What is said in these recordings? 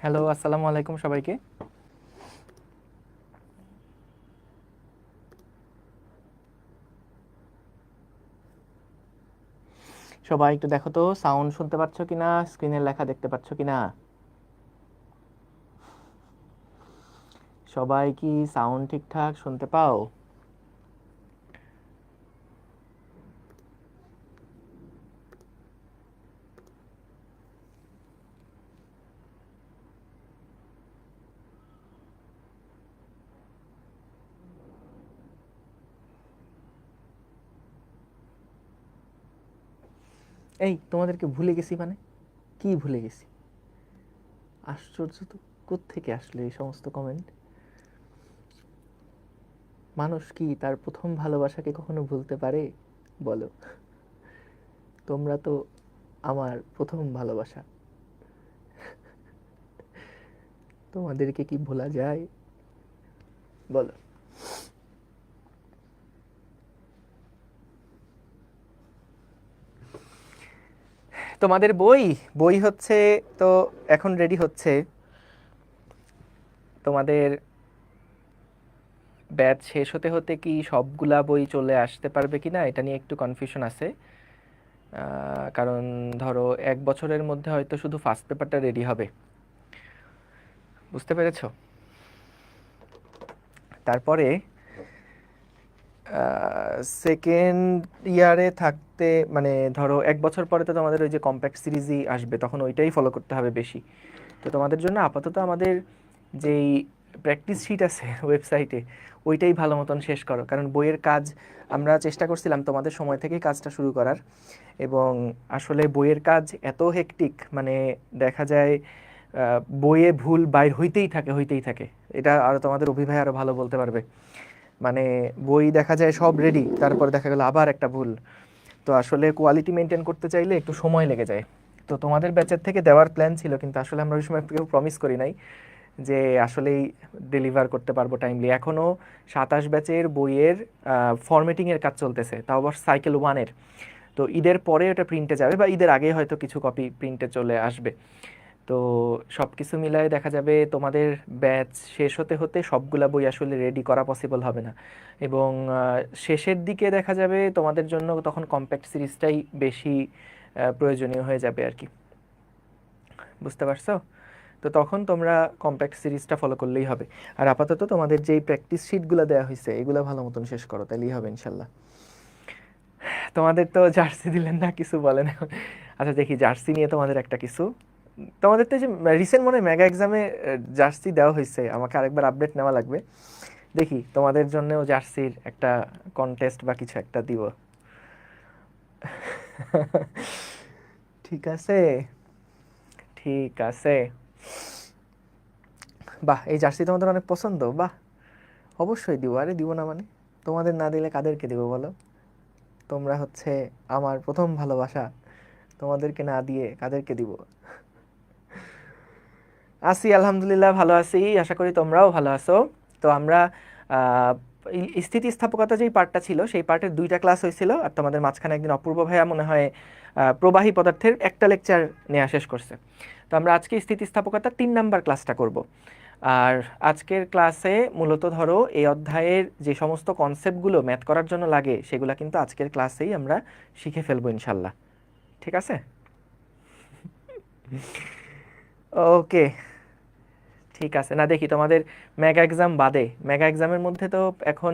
Hello, আসসালামু আলাইকুম সবাইকে। সবাই একটু দেখো তো সাউন্ড শুনতে পাচ্ছ কিনা, স্ক্রিনের লেখা দেখতে পাচ্ছ কিনা? সবাই কি সাউন্ড ঠিকঠাক শুনতে পাও? এই তোমাদেরকে ভুলে গেছি মানে? কি ভুলে গেছি? আশ্চর্য তো, কোত্থেকে আসলে এই সমস্ত কমেন্ট? মানুষ কি তার প্রথম ভালোবাসাকে কখনো ভুলতে পারে? বলো। তোমরা তো আমার প্রথম ভালোবাসা, তোমাদেরকে কি ভোলা যায়? বলো। তোমাদের বই বই হচ্ছে, তো এখন রেডি হচ্ছে। তোমাদের ব্যাচ শেষ হতে হতে কি সবগুলা বই চলে আসতে পারবে কিনা এটা নিয়ে একটু কনফিউশন আছে। কারণ ধরো 1 বছরের মধ্যে হয়তো শুধু ফার্স্ট পেপারটা রেডি হবে, বুঝতে পেরেছো? তারপরে সেকেন্ড ইয়ারে থাকতে মানে ধরো 1 বছর পরে তো তোমাদের ওই যে কম্প্যাক্ট সিরিজই আসবে, তখন ওইটাই ফলো করতে হবে বেশি। তো তোমাদের জন্য আপাতত আমাদের যেই প্র্যাকটিস শিট আছে ওয়েবসাইটে, ওইটাই ভালো মতন শেষ করো, কারণ বইয়ের কাজ আমরা চেষ্টা করছিলাম তোমাদের সময় থেকেই কাজটা শুরু করার। এবং আসলে বইয়ের কাজ এত হেক্টিক, মানে দেখা যায় বইয়ে ভুল বাইর হইতেই থাকে। এটা আরও তোমাদের অভিভাই আরও ভালো বলতে পারবে। মানে বই দেখা যায় সব রেডি, তারপরে দেখা গেল আবার একটা ভুল। তো আসলে কোয়ালিটি মেনটেন করতে চাইলে একটু সময় লেগে যায়। তো তোমাদের ব্যাচের থেকে দেওয়ার প্ল্যান ছিল, কিন্তু আসলে আমরা ওই সময় কেউ প্রমিস করি নাই যে আসলেই ডেলিভার করতে পারবো টাইমলি। এখনও 27 ব্যাচের বইয়ের ফরম্যাটিংয়ের কাজ চলতেছে, তাও আবার সাইকেল 1-এর। তো ঈদের পরে ওটা প্রিন্টে যাবে, বা ঈদের আগে হয়তো কিছু কপি প্রিন্টে চলে আসবে। তো সব কিছু মিলায়ে দেখা যাবে তোমাদের ব্যাচ শেষ হতে হতে সবগুলা বই আসলে রেডি করা পসিবল হবে না। এবং শেষের দিকে দেখা যাবে তোমাদের জন্য তখন কম্প্যাক্ট সিরিজটাই বেশি প্রয়োজনীয় হয়ে যাবে আর কি, বুঝতে পারছো? তো তখন তোমরা কম্প্যাক্ট সিরিজটা ফলো করলেই হবে। আর আপাতত তোমাদের যেই প্র্যাকটিস শিটগুলো দেওয়া হয়েছে এগুলো ভালো মতন শেষ করো, তাইলেই হবে ইনশাল্লাহ। তোমাদের তো জার্সি দিলেন না, কিছু বলেন এখন। আচ্ছা দেখি জার্সি নিয়ে তোমাদের একটা কিছু। তোমাদের তো যে রিসেন্ট মনে হয় মেগা এক্সামে জার্সি দেওয়া হয়েছে, আমাকে আরেকবার আপডেট নেওয়া লাগবে। দেখি তোমাদের জন্যও জার্সির একটা কন্টেস্ট বা কিছু একটা দিব। ঠিক আছে, ঠিক আছে। বাহ, এই জার্সি তোমাদের অনেক পছন্দ, বাহ। অবশ্যই দিব, আরে দিব না মানে? তোমাদের না দিলে কাদেরকে দিব বলো? তোমরা হচ্ছে আমার প্রথম ভালোবাসা, তোমাদেরকে না দিয়ে কাদেরকে দিব? আছি আলহামদুলিল্লাহ, ভালো আছি, আশা করি তোমরাও ভালো আছো। তো আমরা আহ, এই স্থিতিস্থাপকতা যেই পার্টটা ছিল সেই পার্টের 2টা ক্লাস হয়েছিল, আর তোমাদের মাঝখানে একদিন অপূর্ব ভাইয়া মনে হয় প্রবাহী পদার্থের একটা লেকচার নেওয়া শেষ করছে। তো আমরা আজকে স্থিতিস্থাপকতা 3 নাম্বার ক্লাসটা করব। আর আজকের ক্লাসে মূলত ধরো এই অধ্যায়ের যে সমস্ত কনসেপ্টগুলো ম্যাথ করার জন্য লাগে সেগুলো কিন্তু আজকের ক্লাসেই আমরা শিখে ফেলবো ইনশাল্লাহ। ঠিক আছে? ওকে, ঠিক আছে। না দেখি তোমাদের মেগা এক্সাম বাদে, মেগা এক্সামের মধ্যে তো এখন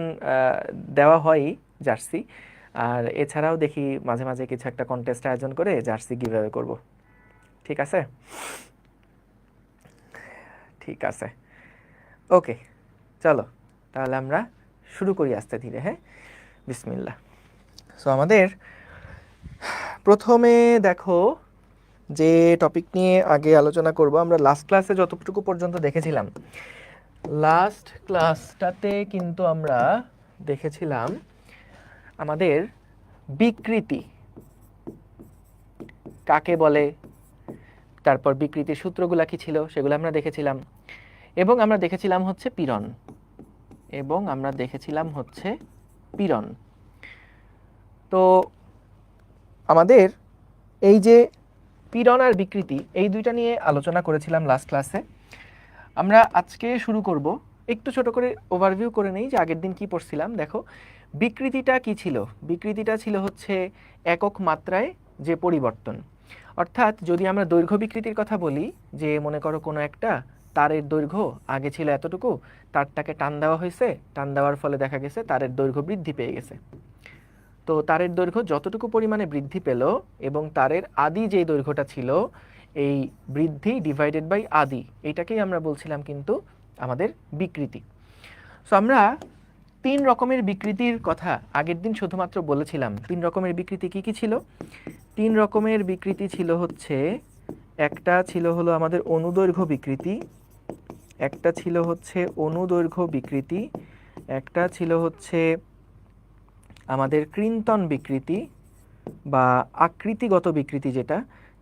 দেওয়া হয়ই জার্সি। আর এছাড়াও দেখি মাঝে মাঝে কিছু একটা কন্টেস্ট আয়োজন করে জার্সি গিভঅ্যাওয়ে করব। ঠিক আছে? ঠিক আছে, ওকে। চলো তাহলে আমরা শুরু করি আস্তে ধীরে, হ্যাঁ? বিসমিল্লাহ। সো আমাদের প্রথমে দেখো যে টপিক নিয়ে আগে আলোচনা করব, আমরা লাস্ট ক্লাসে যতটুকু পর্যন্ত দেখেছিলাম, লাস্ট ক্লাসটাতে কিন্তু আমরা দেখেছিলাম আমাদের বিকৃতি কাকে বলে, তারপর বিকৃতির সূত্রগুলা কি ছিল সেগুলো আমরা দেখেছিলাম। এবং আমরা দেখেছিলাম হচ্ছে পীড়ন, এবং আমরা দেখেছিলাম হচ্ছে পীড়ন। তো আমাদের এই যে পীড়ন আর বিকৃতি, এই দুইটা নিয়ে আলোচনা করেছিলাম লাস্ট ক্লাসে। আমরা আজকে শুরু করব, একটু ছোট করে ওভারভিউ করে নেই যে আগের দিন কি পড়ছিলাম। দেখো বিকৃতিটা কি ছিল, বিকৃতিটা ছিল হচ্ছে একক মাত্রায় যে পরিবর্তন। অর্থাৎ যদি আমরা দৈর্ঘ্য বিকৃতির কথা বলি, যে মনে করো কোনো একটা তারের দৈর্ঘ্য আগে ছিল এতটুকু, তারটাকে টান দেওয়া হয়েছে, টান দেওয়ার ফলে দেখা গেছে তারের দৈর্ঘ্য বৃদ্ধি পেয়ে গেছে। তো তারের দৈর্ঘ্য যতটুকু পরিমাণে বৃদ্ধি পেল এবং তারের আদি যে দৈর্ঘ্যটা ছিল, এই বৃদ্ধি ডিভাইডেড বাই আদি, এটাকেই আমরা বলছিলাম কিন্তু আমাদের বিকৃতি। সো আমরা 3 রকমের বিকৃতির কথা আগের দিন শুধুমাত্র বলেছিলাম। 3 রকমের বিকৃতি কি কি ছিল? 3 রকমের বিকৃতি ছিল হচ্ছে, একটা ছিল হলো আমাদের অনুদৈর্ঘ্য বিকৃতি, একটা ছিল হচ্ছে অনুদৈর্ঘ্য বিকৃতি, একটা ছিল হচ্ছে আমাদের কৃন্তন বিকৃতি বা আকৃতিগত বিকৃতি, যেটা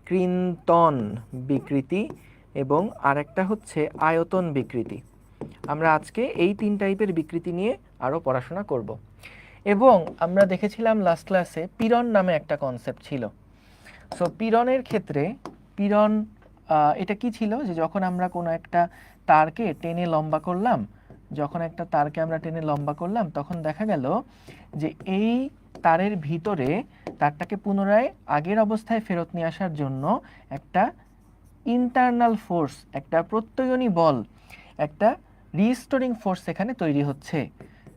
কৃন্তন বিকৃতি, এবং আরেকটা হচ্ছে আয়তন বিকৃতি। আমরা আজকে এই 3 টাইপের বিকৃতি নিয়ে আরও পড়াশোনা করব। এবং আমরা দেখেছিলাম লাস্ট ক্লাসে পীড়ন নামে একটা কনসেপ্ট ছিল। সো পীড়নের ক্ষেত্রে পীড়ন এটা কি ছিল, যে যখন আমরা কোনো একটা তারকে টেনে লম্বা করলাম, যখন একটা তারকে আমরা টেনে লম্বা করলাম, তখন দেখা গেল যে এই তারের ভিতরে তারটাকে পুনরায় আগের অবস্থায় ফেরত নিয়ে আসার জন্য একটা ইন্টারনাল ফোর্স, একটা প্রত্যয়নী বল, একটা রিস্টোরিং ফোর্স এখানে তৈরি হচ্ছে।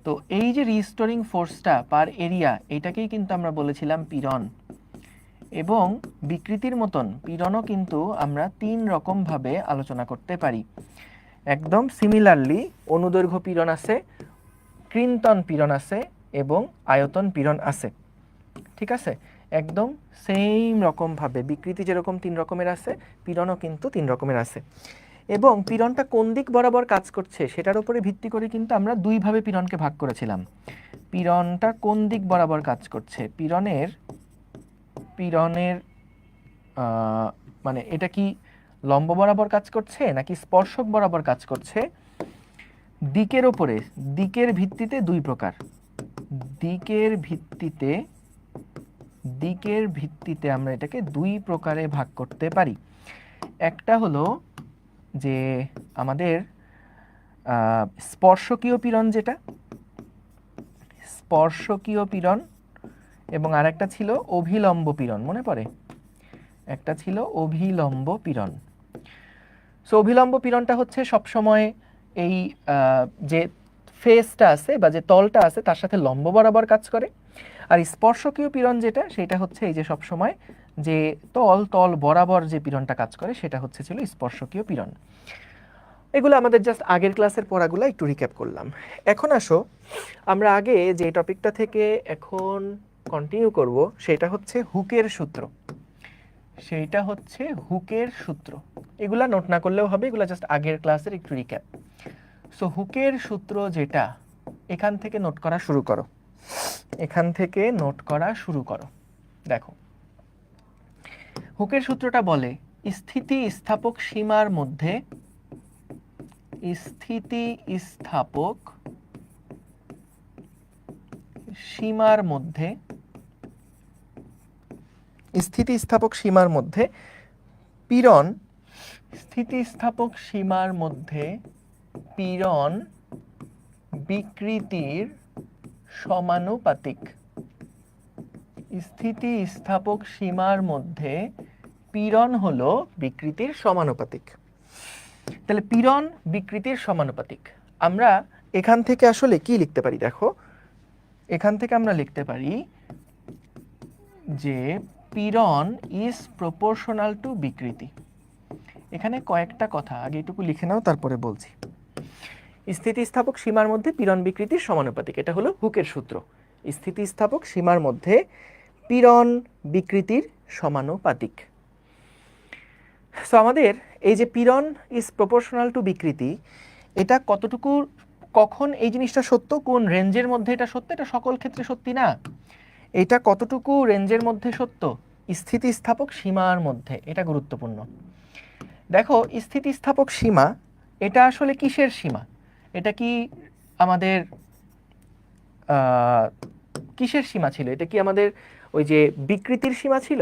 তো এই যে রিস্টোরিং ফোর্সটা পার এরিয়া, এটাকেই কিন্তু আমরা বলেছিলাম পীড়ন। এবং বিকৃতির মতন পীড়নও কিন্তু আমরা 3 রকমভাবে আলোচনা করতে পারি। একদম সিমিলারলি অনুদৈর্ঘ্য পীড়ন আছে, কৃন্তন পীড়ন আছে এবং আয়তন পীড়ন আছে। ঠিক আছে, একদম সেম রকমভাবে বিকৃতি যেরকম 3 রকমের আছে, পীড়নও কিন্তু 3 রকমের আছে। এবং পীড়নটা কোন দিক বরাবর কাজ করছে সেটার উপরে ভিত্তি করে কিন্তু আমরা 2 ভাবে পীড়নকে ভাগ করেছিলাম। পীড়নটা কোন দিক বরাবর কাজ করছে, পীড়নের মানে এটা কি লম্ব বরাবর কাজ করছে নাকি স্পর্শক বরাবর কাজ করছে, দিকের উপরে, দিকের ভিত্তিতে 2 প্রকার। দিকের ভিত্তিতে আমরা এটাকে 2 প্রকারে ভাগ করতে পারি। একটা হলো যে আমাদের স্পর্শকীয় পীড়ন, যেটা স্পর্শকীয় পীড়ন, এবং আরেকটা ছিল অভিলম্ব পীড়ন। মনে পড়ে, একটা ছিল অভিলম্ব পীড়ন। সো অভিলম্ব পীড়নটা হচ্ছে সবসময় এই যে ফেসটা আছে বা যে তলটা আছে তার সাথে লম্ব বরাবর কাজ করে। আর স্পর্শকীয় পীড়ন যেটা, সেটা হচ্ছে এই যে সবসময় যে তল বরাবর যে পীড়নটা কাজ করে, সেটা হচ্ছে ছিল স্পর্শকীয় পীড়ন। এগুলো আমাদের জাস্ট আগের ক্লাসের পড়াগুলো একটু রিক্যাপ করলাম। এখন আসো আমরা আগে যে টপিকটা থেকে এখন কন্টিনিউ করব, সেটা হচ্ছে হুকের সূত্র। এগুলা নোট না করলেও হবে, এগুলা জাস্ট আগের ক্লাসের একটু রিক্যাপ। সো হুকের সূত্র যেটা, এখান থেকে নোট করা শুরু করো। দেখো হুকের সূত্রটা বলে স্থিতিস্থাপক সীমার মধ্যে পীড়ন বিকৃতির সমানুপাতিক। স্থিতিস্থাপক সীমার মধ্যে পীড়ন হলো বিকৃতির সমানুপাতিক। তাহলে পীড়ন বিকৃতির সমানুপাতিক, আমরা এখান থেকে আসলে কি লিখতে পারি? দেখো এখান থেকে আমরা লিখতে পারি যে পীড়ন ইজ প্রপোর্শনাল টু বিকৃতি। এখানে কয়েকটা কথা আগে এটুকু লিখে নাও, তারপরে বলছি। স্থিতিস্থাপক সীমার মধ্যে পীড়ন বিকৃতির সমানুপাতিক, এটা হলো হুকের সূত্র। স্থিতিস্থাপক সীমার মধ্যে পীড়ন বিকৃতির সমানুপাতিক। সো আমাদের এই যে পীড়ন ইজ প্রপোর্শনাল টু বিকৃতি, এটা কতটুকু, কখন এই জিনিসটা সত্য, কোন রেঞ্জের মধ্যে এটা সত্য, এটা সকল ক্ষেত্রে সত্যি না। এটা কতটুকু রেঞ্জের মধ্যে সত্য, স্থিতিস্থাপক সীমার মধ্যে, এটা গুরুত্বপূর্ণ। দেখো স্থিতিস্থাপক সীমা এটা আসলে কিসের সীমা? এটা কি আমাদের কিসের সীমা ছিল? এটা কি আমাদের ওই যে বিকৃতির সীমা ছিল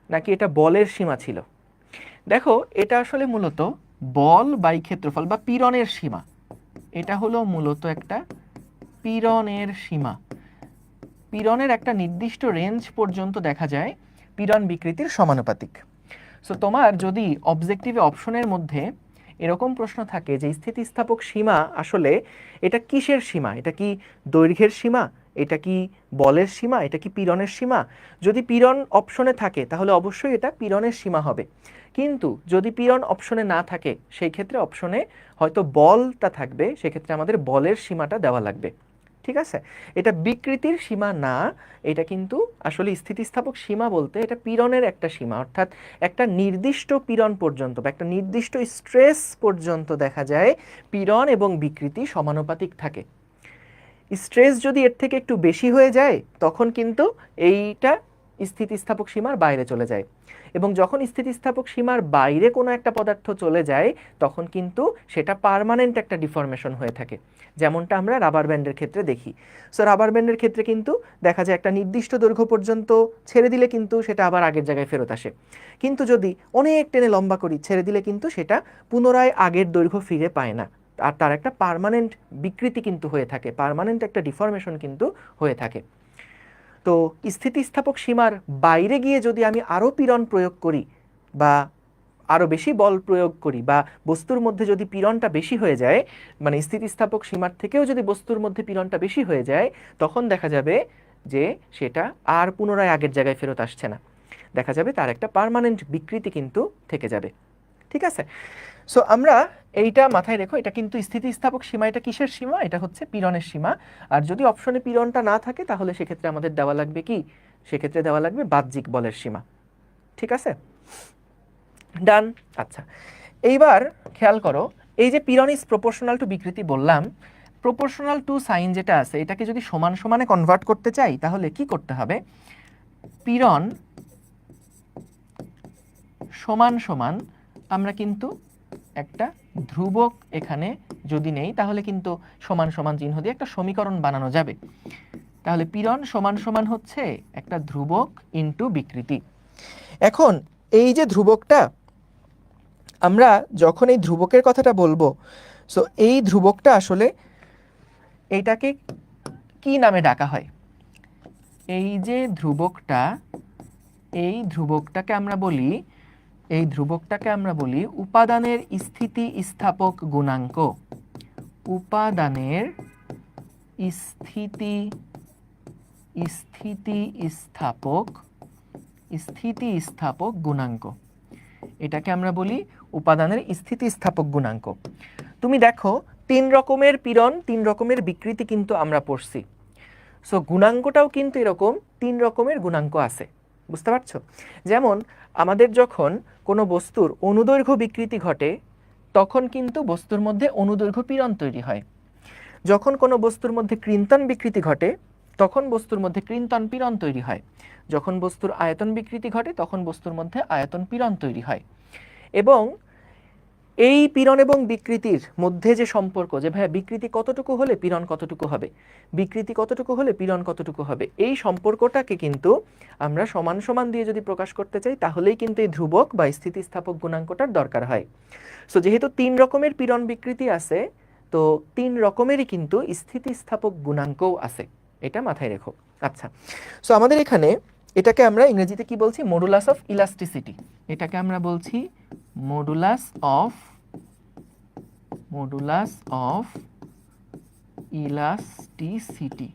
নাকি এটা বলের সীমা ছিল? দেখো এটা আসলে মূলত বল বাই ক্ষেত্রফল বা পীড়নের সীমা, এটা হলো মূলত একটা পীড়নের সীমা। পীড়নের একটা নির্দিষ্ট রেঞ্জ পর্যন্ত দেখা যায় পীড়ন বিকৃতির সমানুপাতিক। সো তোমার যদি অবজেক্টিভে অপশনের মধ্যে এরকম প্রশ্ন থাকে যে স্থিতিস্থাপক সীমা আসলে এটা কিসের সীমা, এটা কি দৈর্ঘ্যের সীমা, এটা কি বলের সীমা, এটা কি পীড়নের সীমা, যদি পীড়ন অপশনে থাকে তাহলে অবশ্যই এটা পীড়নের সীমা হবে। কিন্তু যদি পীড়ন অপশনে না থাকে সেই ক্ষেত্রে অপশনে হয়তো বলটা থাকবে, সেক্ষেত্রে আমাদের বলের সীমাটা দেওয়া লাগবে। ঠিক আছে, এটা বিকৃতির সীমা না, এটা কিন্তু আসলে স্থিতিস্থাপক সীমা বলতে এটা পীড়নের একটা সীমা, অর্থাৎ একটা নির্দিষ্ট পীড়ন পর্যন্ত বা একটা নির্দিষ্ট স্ট্রেস পর্যন্ত দেখা যায় পীড়ন এবং বিকৃতি সমানুপাতিক থাকে। স্ট্রেস যদি এর থেকে একটু বেশি হয়ে যায় তখন কিন্তু এইটা স্থিতিস্থাপক সীমার বাইরে চলে যায়, এবং যখন স্থিতিস্থাপক সীমার বাইরে কোনো একটা পদার্থ চলে যায় তখন কিন্তু সেটা পার্মানেন্ট একটা ডিফরমেশন হয়ে থাকে, যেমনটা আমরা রাবার ব্যান্ডের ক্ষেত্রে দেখি। সো রাবার ব্যান্ডের ক্ষেত্রে কিন্তু দেখা যায় একটা নির্দিষ্ট দৈর্ঘ্য পর্যন্ত ছেড়ে দিলে কিন্তু সেটা আবার আগের জায়গায় ফেরত আসে, কিন্তু যদি অনেক টেনে লম্বা করি ছেড়ে দিলে কিন্তু সেটা পুনরায় আগের দৈর্ঘ্য ফিরে পায় না, আর তার একটা পার্মানেন্ট বিকৃতি কিন্তু হয়ে থাকে, পার্মানেন্ট একটা ডিফরমেশন কিন্তু হয়ে থাকে। তো স্থিতিস্থাপক সীমার বাইরে গিয়ে যদি আমি আরও পীড়ন প্রয়োগ করি বা আরও বেশি বল প্রয়োগ করি বা বস্তুর মধ্যে যদি পীড়নটা বেশি হয়ে যায়, মানে স্থিতিস্থাপক সীমার থেকেও যদি বস্তুর মধ্যে পীড়নটা বেশি হয়ে যায়, তখন দেখা যাবে যে সেটা আর পুনরায় আগের জায়গায় ফেরত আসছে না, দেখা যাবে তার একটা পার্মানেন্ট বিকৃতি কিন্তু থেকে যাবে। ঠিক আছে, সো আমরা এইটা মাথায় রেখো, এটা কিন্তু স্থিতিস্থাপক সীমা, এটা কিসের সীমা, এটা হচ্ছে পীড়নের সীমা। আর যদি অপশনে পীড়নটা না থাকে তাহলে সেক্ষেত্রে আমাদের দেওয়া লাগবে কি, সেক্ষেত্রে দেওয়া লাগবে বাহ্যিক বলের সীমা। ঠিক আছে, ডান। আচ্ছা, এইবার খেয়াল করো, এই যে পীড়ন ইজ প্রপোর্শনাল টু বিকৃতি বললাম, প্রপোর্শনাল টু সাইন যেটা আছে এটাকে যদি সমান সমানে কনভার্ট করতে চাই তাহলে কি করতে হবে, পীড়ন সমান সমান আমরা কিন্তু একটা ধ্রুবক এখানে যদি নেই তাহলে কিন্তু সমান সমান চিহ্ন দিয়ে একটা সমীকরণ বানানো যাবে। তাহলে পীড়ন সমান সমান হচ্ছে একটা ধ্রুবক ইনটু বিকৃতি। এখন এই যে ধ্রুবকটা, আমরা যখন এই ধ্রুবকের কথাটা বলবো, সো এই ধ্রুবকটা আসলে এইটাকে কি নামে ডাকা হয়, এই যে ধ্রুবকটা, এই ধ্রুবকটাকে আমরা বলি, এই ধ্রুবকটাকে আমরা বলি উপাদানের স্থিতিস্থাপক গুণাঙ্ক। উপাদানের স্থিতিস্থাপক গুণাঙ্ক, এটাকে আমরা বলি উপাদানের স্থিতিস্থাপক গুণাঙ্ক। তুমি দেখো 3 রকমের পীড়ন 3 রকমের বিকৃতি কিন্তু আমরা পড়ছি, সো গুণাঙ্কটাও কিন্তু এরকম 3 রকমের গুণাঙ্ক আছে, বুঝতে পারছো? যেমন আমাদের যখন কোনো বস্তুর অনুদৈর্ঘ্য বিকৃতি ঘটে তখন কিন্তু বস্তুর মধ্যে অনুদৈর্ঘ্য পীড়ন তৈরি হয়, যখন কোনো বস্তুর মধ্যে কৃন্তন বিকৃতি ঘটে তখন বস্তুর মধ্যে কৃন্তন পীড়ন তৈরি হয়, যখন বস্তুর আয়তন বিকৃতি ঘটে তখন বস্তুর মধ্যে আয়তন পীড়ন তৈরি হয়। এবং এই পীড়ন এবং বিকৃতির মধ্যে যে সম্পর্ক, যে ভাইয়া বিকৃতি কতটুকু হলে পীড়ন কতটুকু হবে, বিকৃতি কতটুকু হলে পীড়ন কতটুকু হবে, এই সম্পর্কটাকে কিন্তু আমরা সমান সমান দিয়ে যদি প্রকাশ করতে চাই তাহলেই কিন্তু এই ধ্রুবক বা স্থিতিস্থাপক গুণাঙ্কটার দরকার হয়। সো যেহেতু 3 রকমের পীড়ন বিকৃতি আছে, তো 3 রকমেরই কিন্তু স্থিতিস্থাপক গুণাঙ্কও আছে, এটা মাথায় রেখো। আচ্ছা, সো আমাদের এখানে এটাকে আমরা ইংরেজিতে কি বলছি, মডুলাস অফ ইলাস্টিসিটি, এটাকে আমরা বলছি মডুলাস অফ ইলাস্টিসিটি।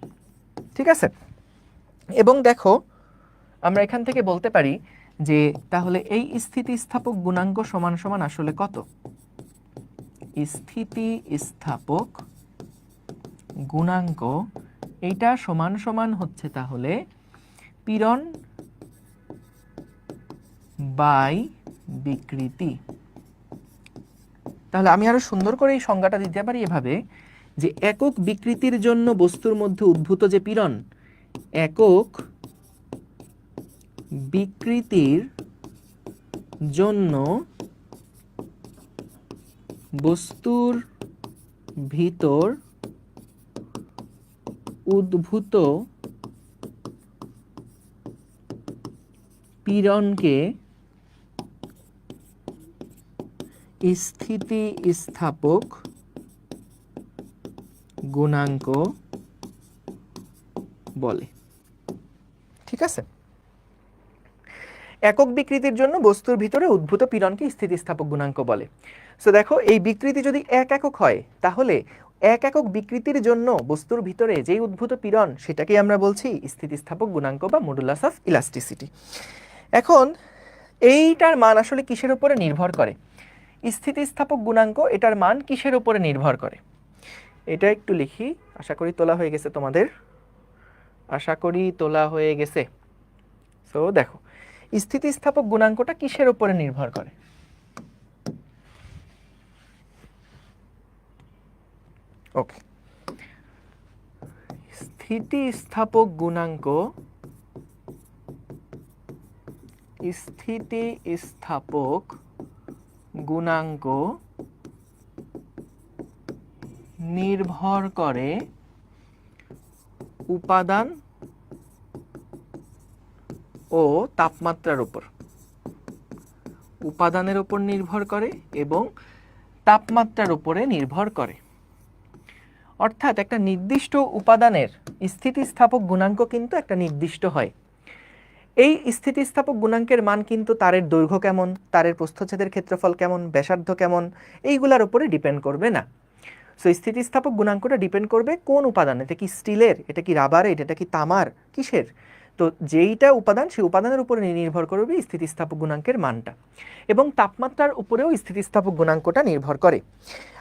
ঠিক আছে, এবং দেখো আমরা এখান থেকে বলতে পারি যে তাহলে এই স্থিতিস্থাপক গুণাঙ্ক সমান সমান আসলে কত, স্থিতিস্থাপক গুণাঙ্ক এইটা সমান সমান হচ্ছে তাহলে পীড়ন বাই বিকৃতি। তাহলে আমি আরো সুন্দর করে এই সংজ্ঞাটা দিতে পারি এভাবে যে একক বিকৃতির জন্য বস্তুর মধ্যে উদ্ভূত যে পীড়ন, একক বিকৃতির জন্য বস্তুর ভিতর উদ্ভূত পীড়নকে স্থিতিস্থাপক গুণাঙ্ক বলে। ঠিক আছে, একক বিকৃতির জন্য বস্তুর ভিতরে উদ্ভূত পীড়নকে স্থিতিস্থাপক গুণাঙ্ক বলে। সো দেখো, এই বিকৃতি যদি এক একক হয় তাহলে এক একক বিকৃতির জন্য বস্তুর ভিতরে যেই উদ্ভূত পীড়ন সেটাকে আমরা বলছি স্থিতিস্থাপক গুণাঙ্ক বা মডুলাস অফ ইলাস্টিসিটি। এখন এইটার মান আসলে কিসের উপরে নির্ভর করে? স্থিতিস্থাপক গুণাঙ্ক, এটার মান কিসের উপরে নির্ভর করে? এটা একটু লিখি, আশা করি তোলা হয়ে গেছে তোমাদের, আশা করি তোলা হয়ে গেছে। সো দেখো, স্থিতিস্থাপক গুণাঙ্কটা কিসের উপরে নির্ভর করে? ওকে, স্থিতিস্থাপক গুণাঙ্ক নির্ভর করে উপাদান ও তাপমাত্রার উপর। উপাদানের উপর নির্ভর করে এবং তাপমাত্রার উপরে নির্ভর করে। অর্থাৎ একটা নির্দিষ্ট উপাদানের স্থিতিস্থাপক গুণাঙ্ক কিন্তু একটা নির্দিষ্ট হয়। এই স্থিতিস্থাপক গুণাঙ্কের মান কিন্তু তারের দৈর্ঘ্য কেমন, তারের প্রস্থচ্ছেদের ক্ষেত্রফল কেমন, ব্যাসার্ধ কেমন, এইগুলার উপরে ডিপেন্ড করবে না। সো স্থিতিস্থাপক গুণাঙ্কটা ডিপেন্ড করবে কোন উপাদান, এটা কি স্টিলের, এটা কি রাবারের, এটা কি তামার, কিসের। তো যেইটা উপাদান সেই উপাদানের উপরে নির্ভর করবে স্থিতিস্থাপক গুণাঙ্কের মানটা, এবং তাপমাত্রার উপরেও স্থিতিস্থাপক গুণাঙ্কটা নির্ভর করে।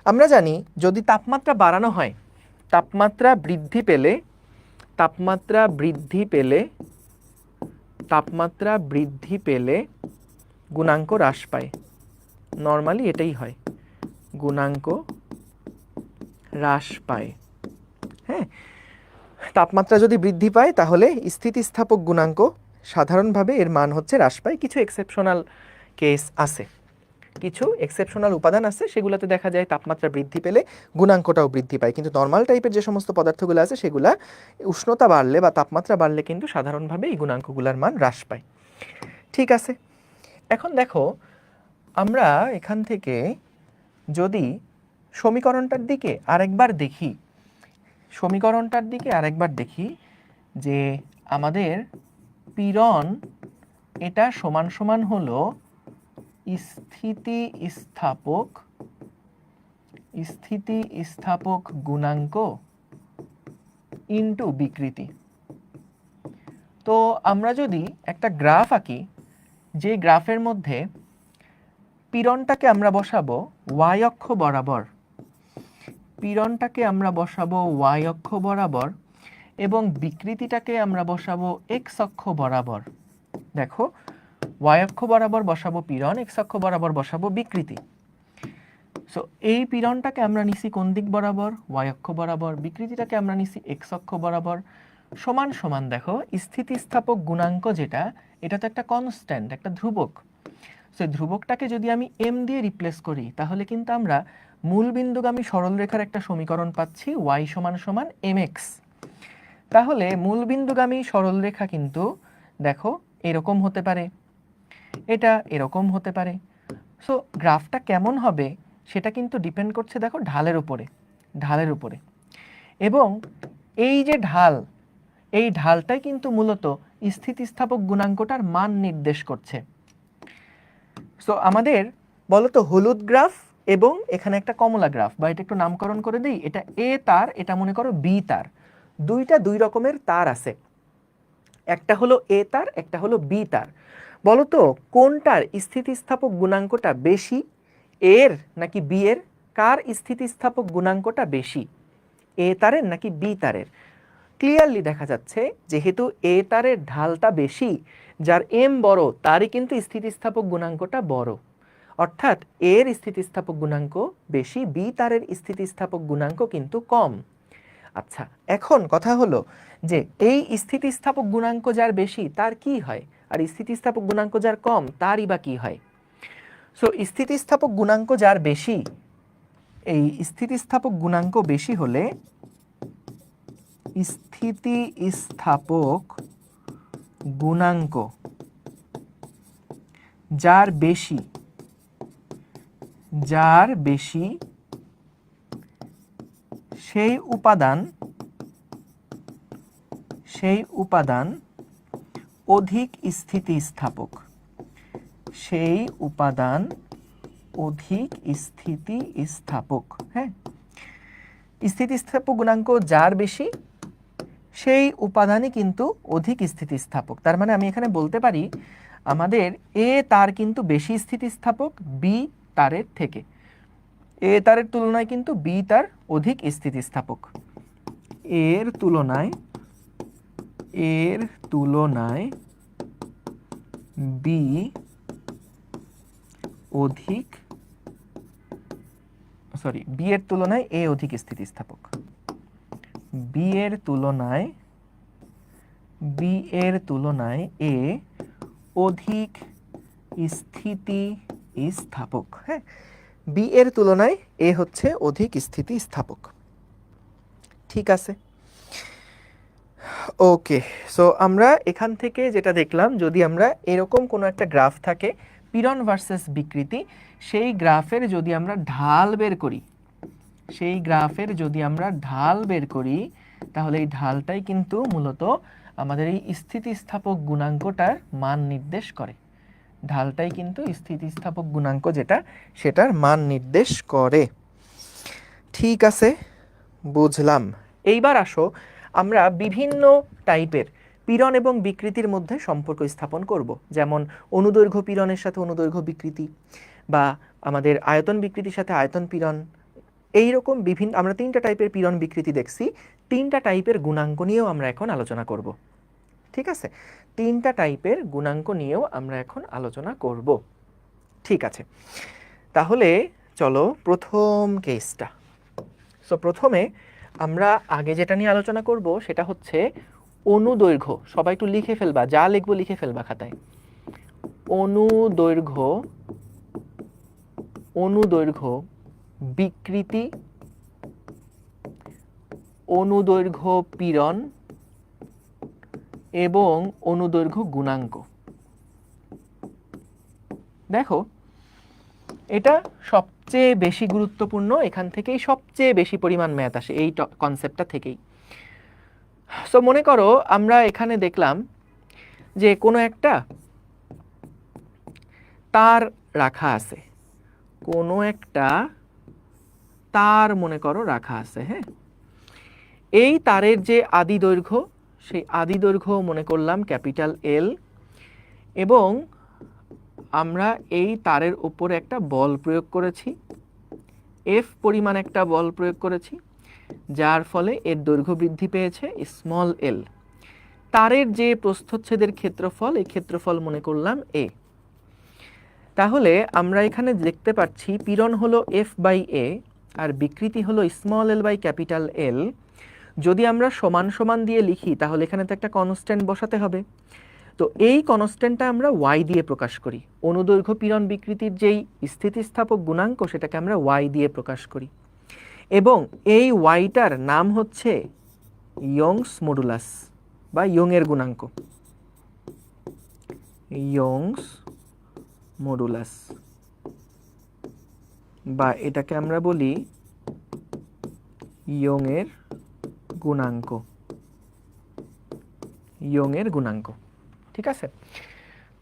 আমরা জানি যদি তাপমাত্রা বাড়ানো হয়, তাপমাত্রা বৃদ্ধি পেলে গুণাঙ্ক হ্রাস পায়। নর্মালি এটাই হয়, গুণাঙ্ক হ্রাস পায়। হ্যাঁ, তাপমাত্রা যদি বৃদ্ধি পায় তাহলে স্থিতিস্থাপক গুণাঙ্ক সাধারণভাবে এর মান হচ্ছে হ্রাস পায়। কিছু এক্সেপশনাল কেস আছে, কিছু এক্সেপশনাল উপাদান আছে, সেগুলোতে দেখা যায় তাপমাত্রা বৃদ্ধি পেলে গুণাঙ্কটাও বৃদ্ধি পায়। কিন্তু নর্মাল টাইপের যে সমস্ত পদার্থগুলো আছে সেগুলা উষ্ণতা বাড়লে বা তাপমাত্রা বাড়লে কিন্তু সাধারণভাবে এই গুণাঙ্কগুলোর মান হ্রাস পায়। ঠিক আছে, এখন দেখো, আমরা এখান থেকে যদি সমীকরণটার দিকে আরেকবার দেখি, যে আমাদের পীড়ন এটা সমান সমান হলো স্থিতিস্থাপক গুণাঙ্ক ইনটু বিকৃতি। তো আমরা যদি একটা গ্রাফ আঁকি, যে গ্রাফের মধ্যে পীড়নটাকে আমরা বসাবো ওয়াই অক্ষ বরাবর, এবং বিকৃতিটাকে আমরা বসাবো এক্স অক্ষ বরাবর। দেখো, ওয়াই অক্ষ বরাবর বসাবো পীড়ন, এক্স অক্ষ বরাবর বসাবো বিকৃতি। সো এই পীড়নটাকে আমরা নিছি কোন দিক বরাবর? ওয়াই অক্ষ বরাবর। বিকৃতিটাকে আমরা নিছি এক্স অক্ষ বরাবর। সমান সমান দেখো, স্থিতিস্থাপক গুণাঙ্ক যেটা, এটা তো একটা কনস্ট্যান্ট, একটা ধ্রুবক। সো ধ্রুবকটাকে যদি আমি এম দিয়ে রিপ্লেস করি তাহলে কিন্তু আমরা মূলবিন্দুগামী সরলরেখার একটা সমীকরণ পাচ্ছি, ওয়াই সমান সমান এম এক্স। তাহলে মূলবিন্দুগামী সরলরেখা কিন্তু দেখো এরকম হতে পারে, এটা এরকম হতে পারে। সো গ্রাফটা কেমন হবে সেটা কিন্তু ডিপেন্ড করছে দেখো ঢালের উপরে। এবং এই যে ঢাল, এই ঢালটাই কিন্তু মূলত স্থিতিস্থাপক গুণাঙ্কটার মান নির্দেশ করছে। সো আমাদের বলতো হলুদ গ্রাফ এবং এখানে একটা কমলা গ্রাফ, বা এটা একটু নামকরণ করে দিই, এটা এ তার, এটা মনে করো বি তার। দুইটা দুই রকমের তার আছে, একটা হলো এ তার, একটা হলো বি তার। বলতো কোনটার স্থিতিস্থাপক গুণাঙ্কটা বেশি, এর নাকি বি এর? কার স্থিতিস্থাপক গুণাঙ্কটা বেশি, এ তারের নাকি বি তারের? ক্লিয়ারলি দেখা যাচ্ছে যেহেতু এ তারের ঢালটা বেশি, যার এম বড়, তারই কিন্তু স্থিতিস্থাপক গুণাঙ্কটা বড়। অর্থাৎ এর স্থিতিস্থাপক গুণাঙ্ক বেশি, বি তারের স্থিতিস্থাপক গুণাঙ্ক কিন্তু কম। আচ্ছা, এখন কথা হলো যে এই স্থিতিস্থাপক গুণাঙ্ক যার বেশি তার কি হয়, আর স্থিতিস্থাপক গুণাঙ্ক যার কম তারই বা কি হয়? সো স্থিতিস্থাপক গুণাঙ্ক যার বেশি, এই স্থিতিস্থাপক গুণাঙ্ক বেশি হলে স্থিতিস্থাপক গুণাঙ্ক যার বেশি, যার বেশি সেই উপাদান অধিক স্থিতিস্থাপক। সেই উপাদান অধিক স্থিতিস্থাপক। হ্যাঁ, স্থিতিস্থাপক গুণাঙ্ক যার বেশি সেই উপাদানই কিন্তু অধিক স্থিতিস্থাপক। তার মানে আমি এখানে বলতে পারি আমাদের এ তার কিন্তু বেশি স্থিতিস্থাপক বি তারের থেকে। এ তারের তুলনায় কিন্তু বি তার অধিক স্থিতিস্থাপক। এর তুলনায় বি অধিক বি এর তুলনায় এ অধিক স্থিতিস্থাপক। বি এর তুলনায় এ অধিক স্থিতিস্থাপক। হ্যাঁ, বি এর তুলনায় এ হচ্ছে অধিক স্থিতিস্থাপক। ঠিক আছে, ওকে। সো আমরা এখান থেকে যেটা দেখলাম, যদি আমরা এরকম কোনো একটা গ্রাফ থাকে পীড়ন ভার্সেস বিকৃতি, সেই গ্রাফের যদি আমরা ঢাল বের করি তাহলে এই ঢালটাই কিন্তু মূলত আমাদের এই স্থিতিস্থাপক গুণাঙ্কটার মান নির্দেশ করে। ঢালটাই কিন্তু স্থিতিস্থাপক গুণাঙ্ক যেটা, সেটার মান নির্দেশ করে। ঠিক আছে, বুঝলাম। এইবার আসো আমরা বিভিন্ন টাইপের পীড়ন এবং বিকৃতির মধ্যে সম্পর্ক স্থাপন করব। যেমন অনুদৈর্ঘ্য পীড়নের সাথে অনুদৈর্ঘ্য বিকৃতি, বা আমাদের আয়তন বিকৃতির সাথে আয়তন পীড়ন। এইরকম বিভিন্ন আমরা 3টা টাইপের পীড়ন বিকৃতি দেখছি। 3টা টাইপের গুণাঙ্ক নিয়েও আমরা এখন আলোচনা করব। ঠিক আছে, 3টা টাইপের গুণাঙ্ক নিয়েও আমরা এখন আলোচনা করব। ঠিক আছে, তাহলে চলো প্রথম কেসটা। সো প্রথমে আমরা আগে যেটা নিয়ে আলোচনা করব সেটা হচ্ছে অনুদৈর্ঘ্য। সবাই একটু লিখে ফেলবা, যা লিখবো লিখে ফেলবা খাতায়। অনুদৈর্ঘ্য বিকৃতি, অনুদৈর্ঘ্য পীড়ন এবং অনুদৈর্ঘ্য গুণাঙ্ক। দেখো, এটা সবচেয়ে বেশি গুরুত্বপূর্ণ, এখান থেকেই সবচেয়ে বেশি পরিমাণ ম্যাথ আসে এই কনসেপ্টটা থেকেই। সো মনে করো আমরা এখানে দেখলাম যে কোনো একটা তার রাখা আছে, কোনো একটা তার মনে করো রাখা আছে। হ্যাঁ, এই তারের যে আদি দৈর্ঘ্য, সেই আদি দৈর্ঘ্য মনে করলাম ক্যাপিটাল এল, এবং আমরা এই তারের উপরে একটা বল প্রয়োগ করেছি, এফ পরিমাণ একটা বল প্রয়োগ করেছি, যার ফলে এর দৈর্ঘ্য বৃদ্ধি পেয়েছে স্মল এল। তারের যে প্রস্থচ্ছেদের ক্ষেত্রফল, এই ক্ষেত্রফল মনে করলাম এ। তাহলে আমরা এখানে দেখতে পাচ্ছি পীড়ন হলো এফ বাই এ আর বিকৃতি হলো small L by capital L. যদি আমরা সমান সমান দিয়ে লিখি তাহলে এখানে তো একটা কনস্ট্যান্ট বসাতে হবে। তো এই কনস্ট্যান্টটা আমরা ওয়াই দিয়ে প্রকাশ করি। অনুদৈর্ঘ্য পীড়ন বিকৃতির যেই স্থিতিস্থাপক গুণাঙ্ক সেটাকে আমরা ওয়াই দিয়ে প্রকাশ করি, এবং এই ওয়াইটার নাম হচ্ছে ইয়ংস মডুলাস বা ইয়ংয়ের গুণাঙ্ক। ইয়ংস মডুলাস, বা এটাকে আমরা বলি ইয়ংয়ের গুণাঙ্ক। ইয়ংয়ের গুণাঙ্ক। ঠিক আছে,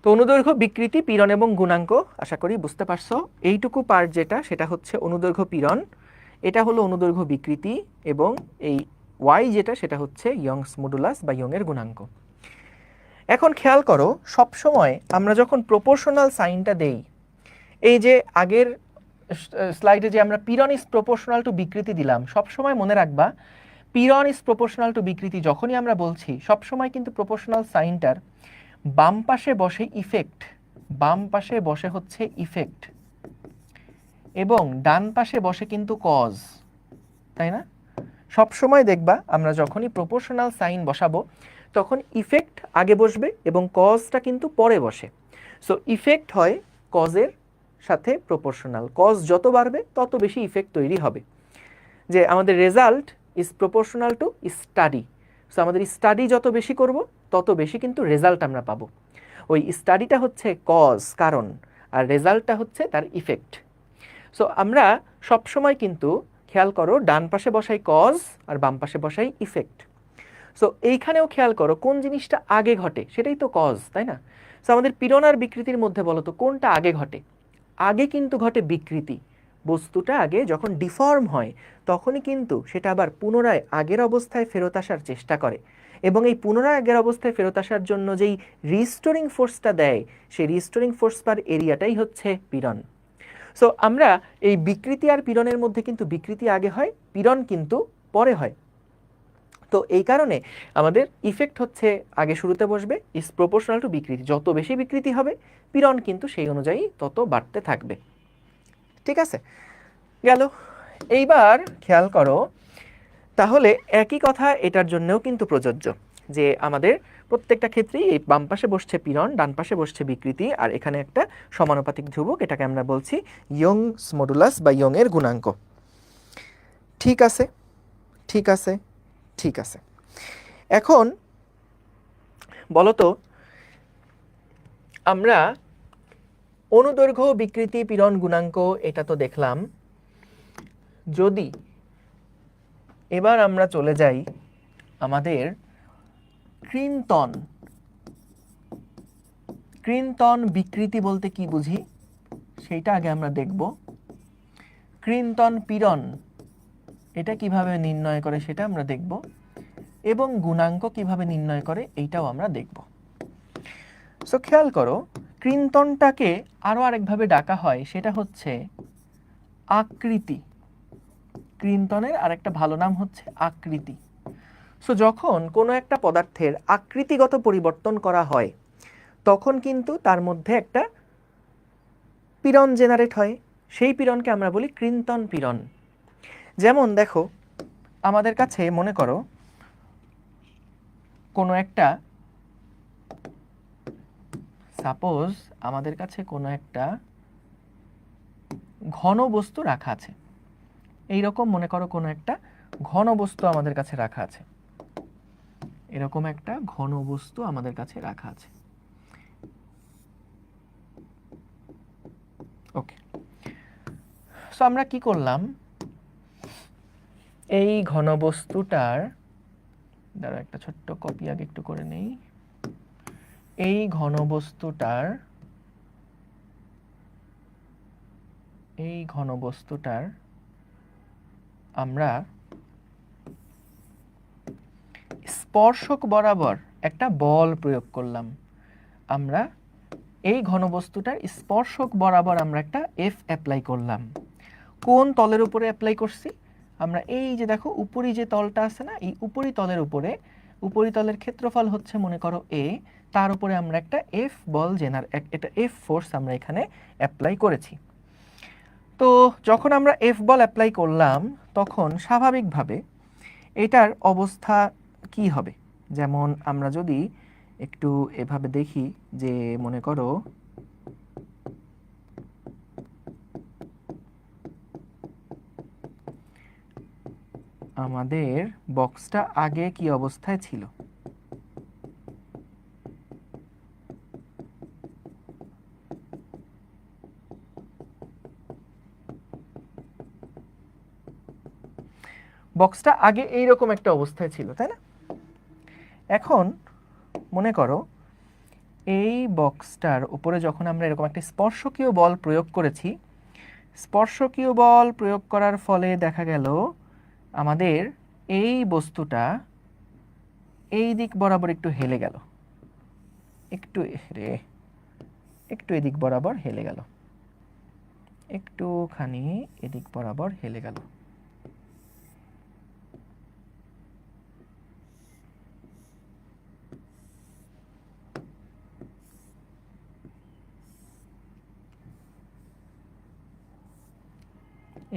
তো অনুদৈর্ঘ্য বিকৃতি, পীড়ন এবং গুণাঙ্ক আশা করি বুঝতে পারছো। এইটুকু পার্ট যেটা, সেটা হচ্ছে অনুদৈর্ঘ্য পীড়ন, এটা হলো অনুদৈর্ঘ্য বিকৃতি, এবং এই ওয়াই যেটা সেটা হচ্ছে ইয়ংস মডুলাস বা ইয়ংয়ের গুণাঙ্ক। এখন খেয়াল করো, সবসময় আমরা যখন প্রপোর্শনাল সাইনটা দেই, এই যে আগের স্লাইডে যে আমরা পীড়ন ইজ প্রপোর্শনাল টু বিকৃতি দিলাম, সবসময় মনে রাখবা পীড়ন ইজ প্রপোর্শনাল টু বিকৃতি যখনই আমরা বলছি, সবসময় কিন্তু প্রপোর্শনাল সাইনটার বাম পাশে বসে ইফেক্ট, বাম পাশে বসে হচ্ছে ইফেক্ট, এবং ডান পাশে বসে কিন্তু কজ, তাই না? সবসময় দেখবা আমরা যখনই প্রপোর্শনাল সাইন বসাবো তখন ইফেক্ট আগে বসবে এবং কজটা কিন্তু পরে বসে। সো ইফেক্ট হয় কজের সাথে প্রপোর্শনাল, কজ যত বাড়বে তত বেশি ইফেক্ট তৈরি হবে। যে আমাদের result is proportional to study, so আমাদের স্টাডি যত বেশি করব তত বেশি কিন্তু রেজাল্ট আমরা পাবো। ওই স্টাডিটা হচ্ছে কজ, কারণ, আর রেজাল্টটা হচ্ছে তার ইফেক্ট। সো আমরা সবসময় কিন্তু খেয়াল করো ডান পাশে বসাই কজ আর বাম পাশে বসাই ইফেক্ট। সো এইখানেও খেয়াল করো কোন জিনিসটা আগে ঘটে, সেটাই তো কজ, তাই না? সো আমাদের পীড়ন আর বিকৃতির মধ্যে বলো তো কোনটা আগে ঘটে? আগে কিন্তু ঘটে বিকৃতি। বস্তুটা আগে যখন ডিফর্ম হয় তখনই কিন্তু সেটা আবার পুনরায় আগের অবস্থায় ফেরত আসার চেষ্টা করে, এবং এই পুনরায় আগের অবস্থায় ফেরত আসার জন্য যেই রিস্টোরিং ফোর্সটা দেয়, সেই রিস্টোরিং ফোর্স পার এরিয়াটাই হচ্ছে পীড়ন। সো আমরা এই বিকৃতি আর পীড়নের মধ্যে কিন্তু বিকৃতি আগে হয়, পীড়ন কিন্তু পরে হয়। তো এই কারণে আমাদের ইফেক্ট হচ্ছে আগে শুরুতে বসবে, ইজ প্রপোর্শনাল টু বিকৃতি। যত বেশি বিকৃতি হবে পীড়ন কিন্তু সেই অনুযায়ী তত বাড়তে থাকবে। ঠিক আছে, গেল। এইবার খেয়াল করো, তাহলে একই কথা এটার জন্যও কিন্তু প্রযোজ্য, যে আমাদের প্রত্যেকটা ক্ষেত্রেই এই বাম পাশে বসছে পীড়ন, ডান পাশে বসছে বিকৃতি, আর এখানে একটা সমানুপাতিক ধ্রুবক, এটাকে আমরা বলছি ইয়ংস মডুলাস বা ইয়ং এর গুণাঙ্ক। ঠিক আছে, ঠিক আছে, ঠিক আছে। এখন বলতো, আমরা অনুদৈর্ঘ্য বিকৃতি পীড়ন গুণাঙ্ক এটা তো দেখলাম। যদি এবার আমরা চলে যাই আমাদের কৃন্তন, কৃন্তন বিকৃতি বলতে কি বুঝি সেইটা আগে আমরা দেখব। কৃন্তন পীড়ন এটা কিভাবে নির্ণয় করে সেটা আমরা দেখব, এবং গুণাঙ্ক কিভাবে নির্ণয় করে এইটাও আমরা দেখব। সো খেয়াল করো, কৃন্তনটাকে আরো আরেকভাবে ডাকা হয়, সেটা হচ্ছে আকৃতি। কৃন্তনের আরেকটা ভালো নাম হচ্ছে আকৃতি। সো যখন কোনো একটা পদার্থের আকৃতিগত পরিবর্তন করা হয় তখন কিন্তু তার মধ্যে একটা পীড়ন জেনারেট হয়, সেই পীড়নকে আমরা বলি কৃন্তন পীড়ন। যেমন দেখো, আমাদের কাছে মনে করো কোনো একটা, সাপোজ আমাদের কাছে কোনো একটা ঘন বস্তু রাখা আছে, এইরকম মনে করো কোনো একটা ঘন বস্তু আমাদের কাছে রাখা আছে, এরকম একটা ঘন বস্তু আমাদের কাছে রাখা আছে। ওকে, সো আমরা কি করলাম, এই ঘন বস্তুটার দ্বারা একটা ছোট্ট কপি আগে একটু করে নেই। এই ঘন বস্তুটার আমরা স্পর্শক বরাবর একটা বল প্রয়োগ করলাম। আমরা এই ঘনবস্তুটার স্পর্শক বরাবর আমরা একটা এফ অ্যাপ্লাই করলাম। কোন তলের উপরে অ্যাপ্লাই করছি? আমরা এই যে দেখো উপরি যে তলটা আছে না, এই উপরি তলের উপরে, উপরি তলের ক্ষেত্রফল হচ্ছে মনে করো এ, তার উপরে আমরা একটা এফ বল এটা এফ ফোর্স আমরা এখানে অ্যাপ্লাই করেছি। তো যখন আমরা এফ বল অ্যাপ্লাই করলাম তখন স্বাভাবিকভাবে এটার অবস্থা কি হবে? যেমন আমরা যদি একটু এভাবে দেখি, যে মনে করো আমাদের বক্সটা আগে কি অবস্থায় ছিল, বক্সটা আগে এইরকম একটা অবস্থায় ছিল, তাই না? এখন মনে করো এই বক্সটার উপরে যখন আমরা এরকম একটা স্পর্শকীয় বল প্রয়োগ করেছি, স্পর্শকীয় বল প্রয়োগ করার ফলে দেখা গেল আমাদের এই বস্তুটা এই দিক বরাবর একটু হেলে গেল, একটু এদিক বরাবর হেলে গেল, একটুখানি এদিক বরাবর হেলে গেল।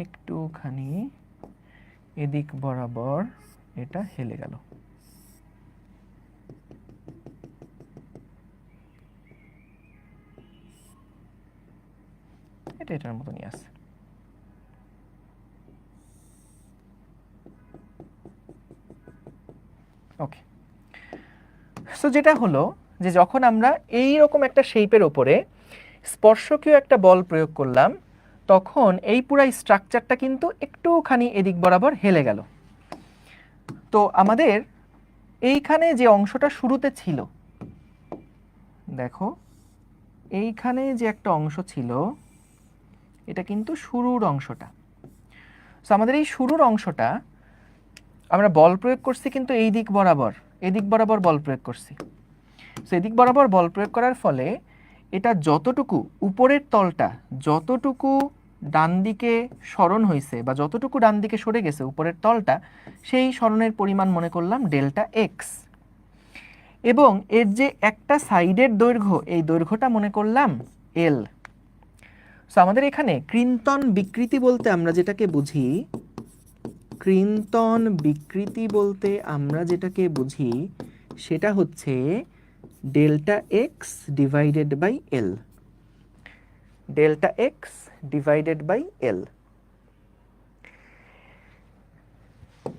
একটুখানি এদিক বরাবর এটা হেলে গেল। এটা এটার মতনই আছে। ওকে, সো যেটা হলো যে যখন আমরা এই রকম একটা শেপের উপরে স্পর্শকীয় একটা বল প্রয়োগ করলাম তখন এই পুরো স্ট্রাকচারটা কিন্তু একটুখানি এদিক বরাবর হেলে গেল। তো আমাদের এইখানে যে অংশটা শুরুতে ছিল, দেখো এইখানে যে একটা অংশ ছিল, এটা কিন্তু শুরুর অংশটা। সো আমাদের এই শুরুর অংশটা আমরা বল প্রয়োগ করছি কিন্তু এই দিক বরাবর, এদিক বরাবর বল প্রয়োগ করছি। সো এদিক বরাবর বল প্রয়োগ করার ফলে এটা যতটুকু উপরের তলটা যতটুকু ডান দিকে সরণ হয়েছে বা যতটুকু ডান দিকে সরে গেছে উপরের তলটা, সেই সরণের পরিমাণ মনে করলাম ডেল্টা এক্স। এবং এর যে একটা সাইডের দৈর্ঘ্য, এই দৈর্ঘ্যটা মনে করলাম এল। সো আমাদের এখানে কৃন্তন বিকৃতি বলতে আমরা যেটাকে বুঝি, কৃন্তন বিকৃতি বলতে আমরা যেটাকে বুঝি সেটা হচ্ছে delta X divided by L. Delta X divided by L.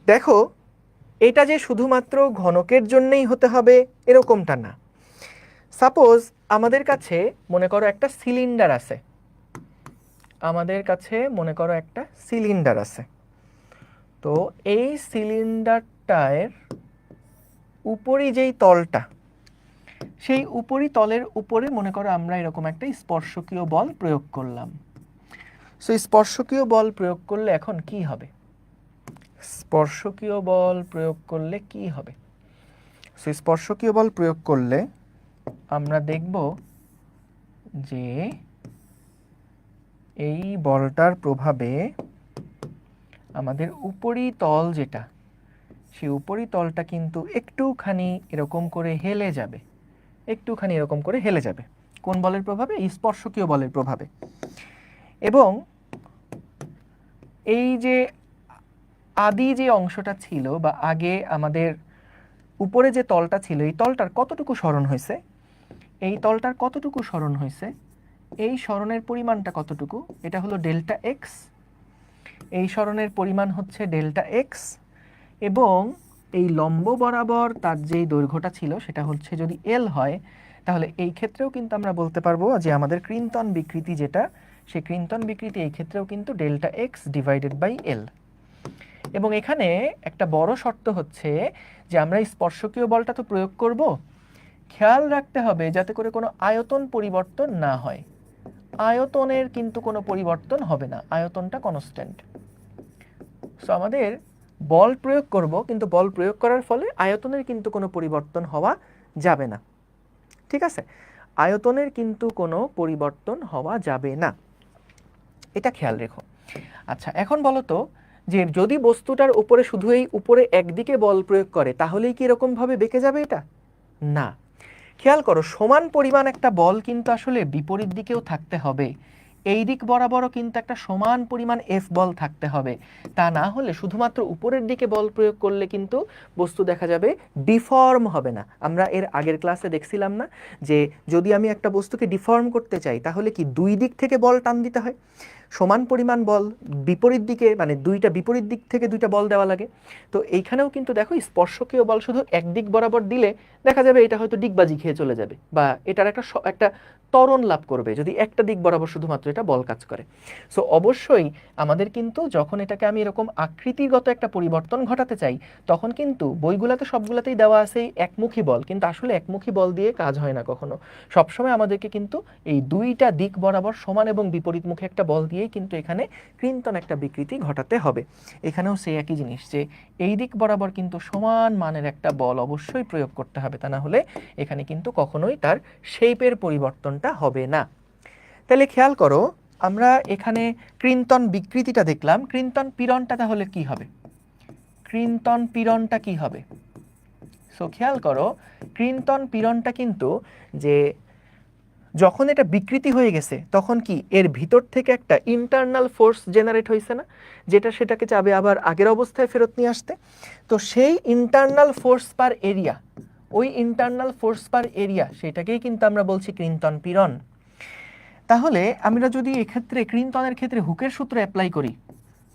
দেখো এটা যে শুধুমাত্র ঘনকের জন্যই হতে হবে এরকমটা না। সাপোজ আমাদের কাছে মনে করো একটা সিলিন্ডার আছে, আমাদের কাছে মনে করো একটা সিলিন্ডার আছে। তো এই সিলিন্ডারটার উপরি যেই তলটা, সেই উপরি তলের উপরে মনে করো আমরা এরকম একটা স্পর্শকীয় বল প্রয়োগ করলাম। সো স্পর্শকীয় বল প্রয়োগ করলে এখন কি হবে? স্পর্শকীয় বল প্রয়োগ করলে কি হবে? সো স্পর্শকীয় বল প্রয়োগ করলে আমরা দেখব যে এই বলটার প্রভাবে আমাদের উপরি তল যেটা, সেই উপরি তলটা কিন্তু একটুখানি এরকম করে হেলে যাবে, একটুখানি এরকম করে হেলে যাবে। কোন বলের প্রভাবে? স্পর্শকীয় বলের প্রভাবে। এবং এই যে আদি যে অংশটা ছিল বা আগে আমাদের উপরে যে তলটা ছিল, এই তলটার কতটুকু সরণ হয়েছে, এই তলটার কতটুকু সরণ হয়েছে, এই সরণের পরিমাণটা কতটুকু, এটা হলো ডেল্টা এক্স। এই সরণের পরিমাণ হচ্ছে ডেল্টা এক্স। এবং এই লম্ব বরাবর তার যেই দৈর্ঘ্যটা ছিল সেটা হচ্ছে যদি এল হয়, তাহলে এই ক্ষেত্রেও কিন্তু আমরা বলতে পারবো যে আমাদের কৃন্তন বিকৃতি যেটা, সেই কৃন্তন বিকৃতি এই ক্ষেত্রেও কিন্তু delta X divided by L. এবং এখানে একটা বড় শর্ত হচ্ছে যে আমরা স্পর্শকীয় বলটা তো প্রয়োগ করব, খেয়াল রাখতে হবে যাতে করে কোনো আয়তন পরিবর্তন না হয়। আয়তনের কিন্তু কোনো পরিবর্তন হবে না, আয়তনটা কনস্ট্যান্ট। সো আমাদের বল প্রয়োগ করব, কিন্তু বল প্রয়োগ করার ফলে আয়তনের কিন্তু কোনো পরিবর্তন হওয়া যাবে না। ঠিক আছে, আয়তনের কিন্তু কোনো পরিবর্তন হওয়া যাবে না, এটা খেয়াল রেখো। আচ্ছা, এখন বলো তো যে যদি বস্তুটার উপরে শুধু এই উপরে একদিকে বল প্রয়োগ করে তাহলেই কি এরকমভাবে বেঁকে যাবে? এটা না। খেয়াল করো, সমান পরিমাণ একটা বল কিন্তু আসলে বিপরীত দিকেও থাকতে হবে। এই দিক বরাবরও কিন্তু একটা সমান পরিমাণ এফ বল থাকতে হবে। তা না হলে শুধুমাত্র উপরের দিকে বল প্রয়োগ করলে কিন্তু বস্তু দেখা যাবে ডিফর্ম হবে না। আমরা এর আগের ক্লাসে দেখছিলাম না যে যদি আমি একটা বস্তুকে ডিফর্ম করতে চাই তাহলে কি দুই দিক থেকে বল টান দিতে হয়, সমান পরিমাণ বল বিপরীত দিকে, মানে দুইটা বিপরীত দিক থেকে দুইটা বল দেওয়া লাগে। তো এইখানেও কিন্তু দেখো স্পর্শকীয় বল শুধু একদিক বরাবর দিলে দেখা যাবে এটা হয়তো ডিগবাজি খেয়ে চলে যাবে, বা এটার একটা ত্বরণ লাভ করবে যদি একটা দিক বরাবর শুধুমাত্র এটা বল কাজ করে। সো অবশ্যই আমাদের কিন্তু যখন এটাকে আমি এরকম আকৃতিগত একটা পরিবর্তন ঘটাতে চাই, তখন কিন্তু বইগুলোতে সবগুলোতেই দেওয়া আছে একমুখী বল, কিন্তু আসলে একমুখী বল দিয়ে কাজ হয় না কখনো। সবসময় আমাদেরকে কিন্তু এই দুইটা দিক বরাবর সমান এবং বিপরীতমুখী একটা বল দিয়েই কিন্তু এখানে কৃন্তন একটা বিকৃতি ঘটাতে হবে। এখানেও সেই একই জিনিস, যে এই দিক বরাবর কিন্তু সমান মানের একটা বল অবশ্যই প্রয়োগ করতে হবে, তা না হলে এখানে কিন্তু কখনোই তার শেপের পরিবর্তনটা হবে না। তাহলে খেয়াল করো, আমরা এখানে কৃন্তন বিকৃতিটা দেখলাম, কৃন্তন পীড়নটা তাহলে কি হবে? কৃন্তন পীড়নটা কি হবে? সো খেয়াল করো, কৃন্তন পীড়নটা কিন্তু যে যখন এটা বিকৃতি হয়ে গেছে তখন কি এর ভিতর থেকে একটা ইন্টারনাল ফোর্স জেনারেট হয়েছে না, যেটা সেটাকে চাবে আবার আগের অবস্থায় ফেরত নিয়ে আসতে। তো সেই ইন্টারনাল ফোর্স পার এরিয়া, ওই ইন্টারনাল ফোর্স পার এরিয়া সেটাকেই কিন্তু আমরা বলছি কৃন্তন পীড়ন। তাহলে আমরা যদি এক্ষেত্রে কৃন্তনের ক্ষেত্রে হুকের সূত্র অ্যাপ্লাই করি,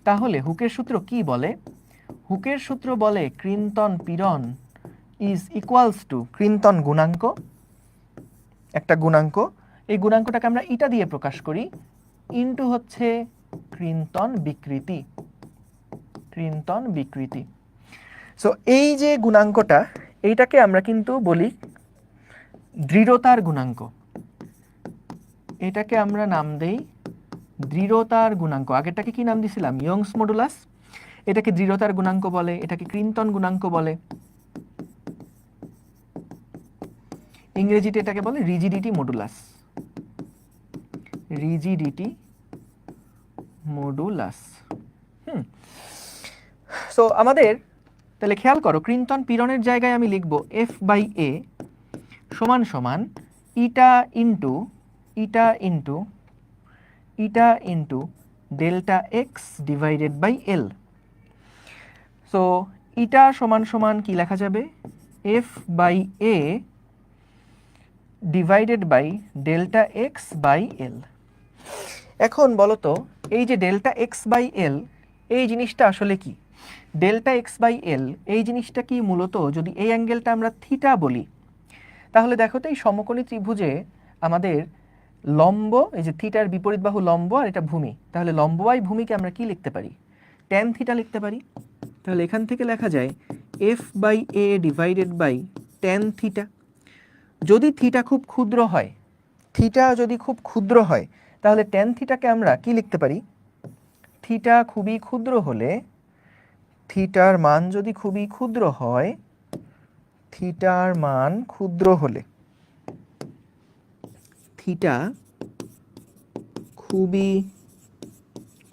তাহলে হুকের সূত্র কি বলে? হুকের সূত্র বলে কৃন্তন পীড়ন ইজ ইকুয়ালস টু কৃন্তন গুণাঙ্ক, একটা গুণাঙ্ক, এই গুণাঙ্কটাকে আমরা ইটা দিয়ে প্রকাশ করি, ইনটু হচ্ছে ক্রিন্তন বিকৃতি, ক্রিন্তন বিকৃতি। সো এই যে গুণাঙ্কটা, এইটাকে আমরা কিন্তু বলি দৃঢ়তার গুণাঙ্ক। এটাকে আমরা নাম দেই দৃঢ়তার গুণাঙ্ক। আগেরটাকে কি নাম দিছিলাম? Young's modulus. এটাকে দৃঢ়তার গুণাঙ্ক বলে, এটাকে ক্রিন্তন গুণাঙ্ক বলে, ইংরেজিতে এটাকে বলে rigidity modulus, rigidity modulus. So আমাদের তাহলে খেয়াল করো, ক্রিন্তন পীড়নের জায়গায় আমি লিখব এফ বাই এ সমান সমান eta into eta into eta into delta X divided by L. So eta সমান সমান কি লেখা যাবে? F by A divided by delta X by L. এখন বলো তো, এই যে ডেল্টা এক্স বাই এল, এই জিনিসটা আসলে কি? ডেল্টা এক্স বাই এল এই জিনিসটা কি? মূলত যদি এই অ্যাঙ্গেলটা আমরা থিটা বলি, তাহলে দেখো তো এই সমকোণী ত্রিভুজে আমাদের লম্ব, এই যে থিটার বিপরীত বাহু লম্ব আর এটা ভূমি, তাহলে লম্ব বাই ভূমিকে আমরা কি লিখতে পারি? ট্যান থিটা লিখতে পারি। তাহলে এখান থেকে লেখা যায় F by A divided by tan theta. যদি থিটা খুব ক্ষুদ্র হয়, থিটা যদি খুব ক্ষুদ্র হয়, তাহলে ট্যান থিটাকে আমরা কি লিখতে পারি? থিটা খুবই ক্ষুদ্র হলে, থিটার মান যদি খুবই ক্ষুদ্র হয়, থিটার মান ক্ষুদ্র হলে, থিটা খুবই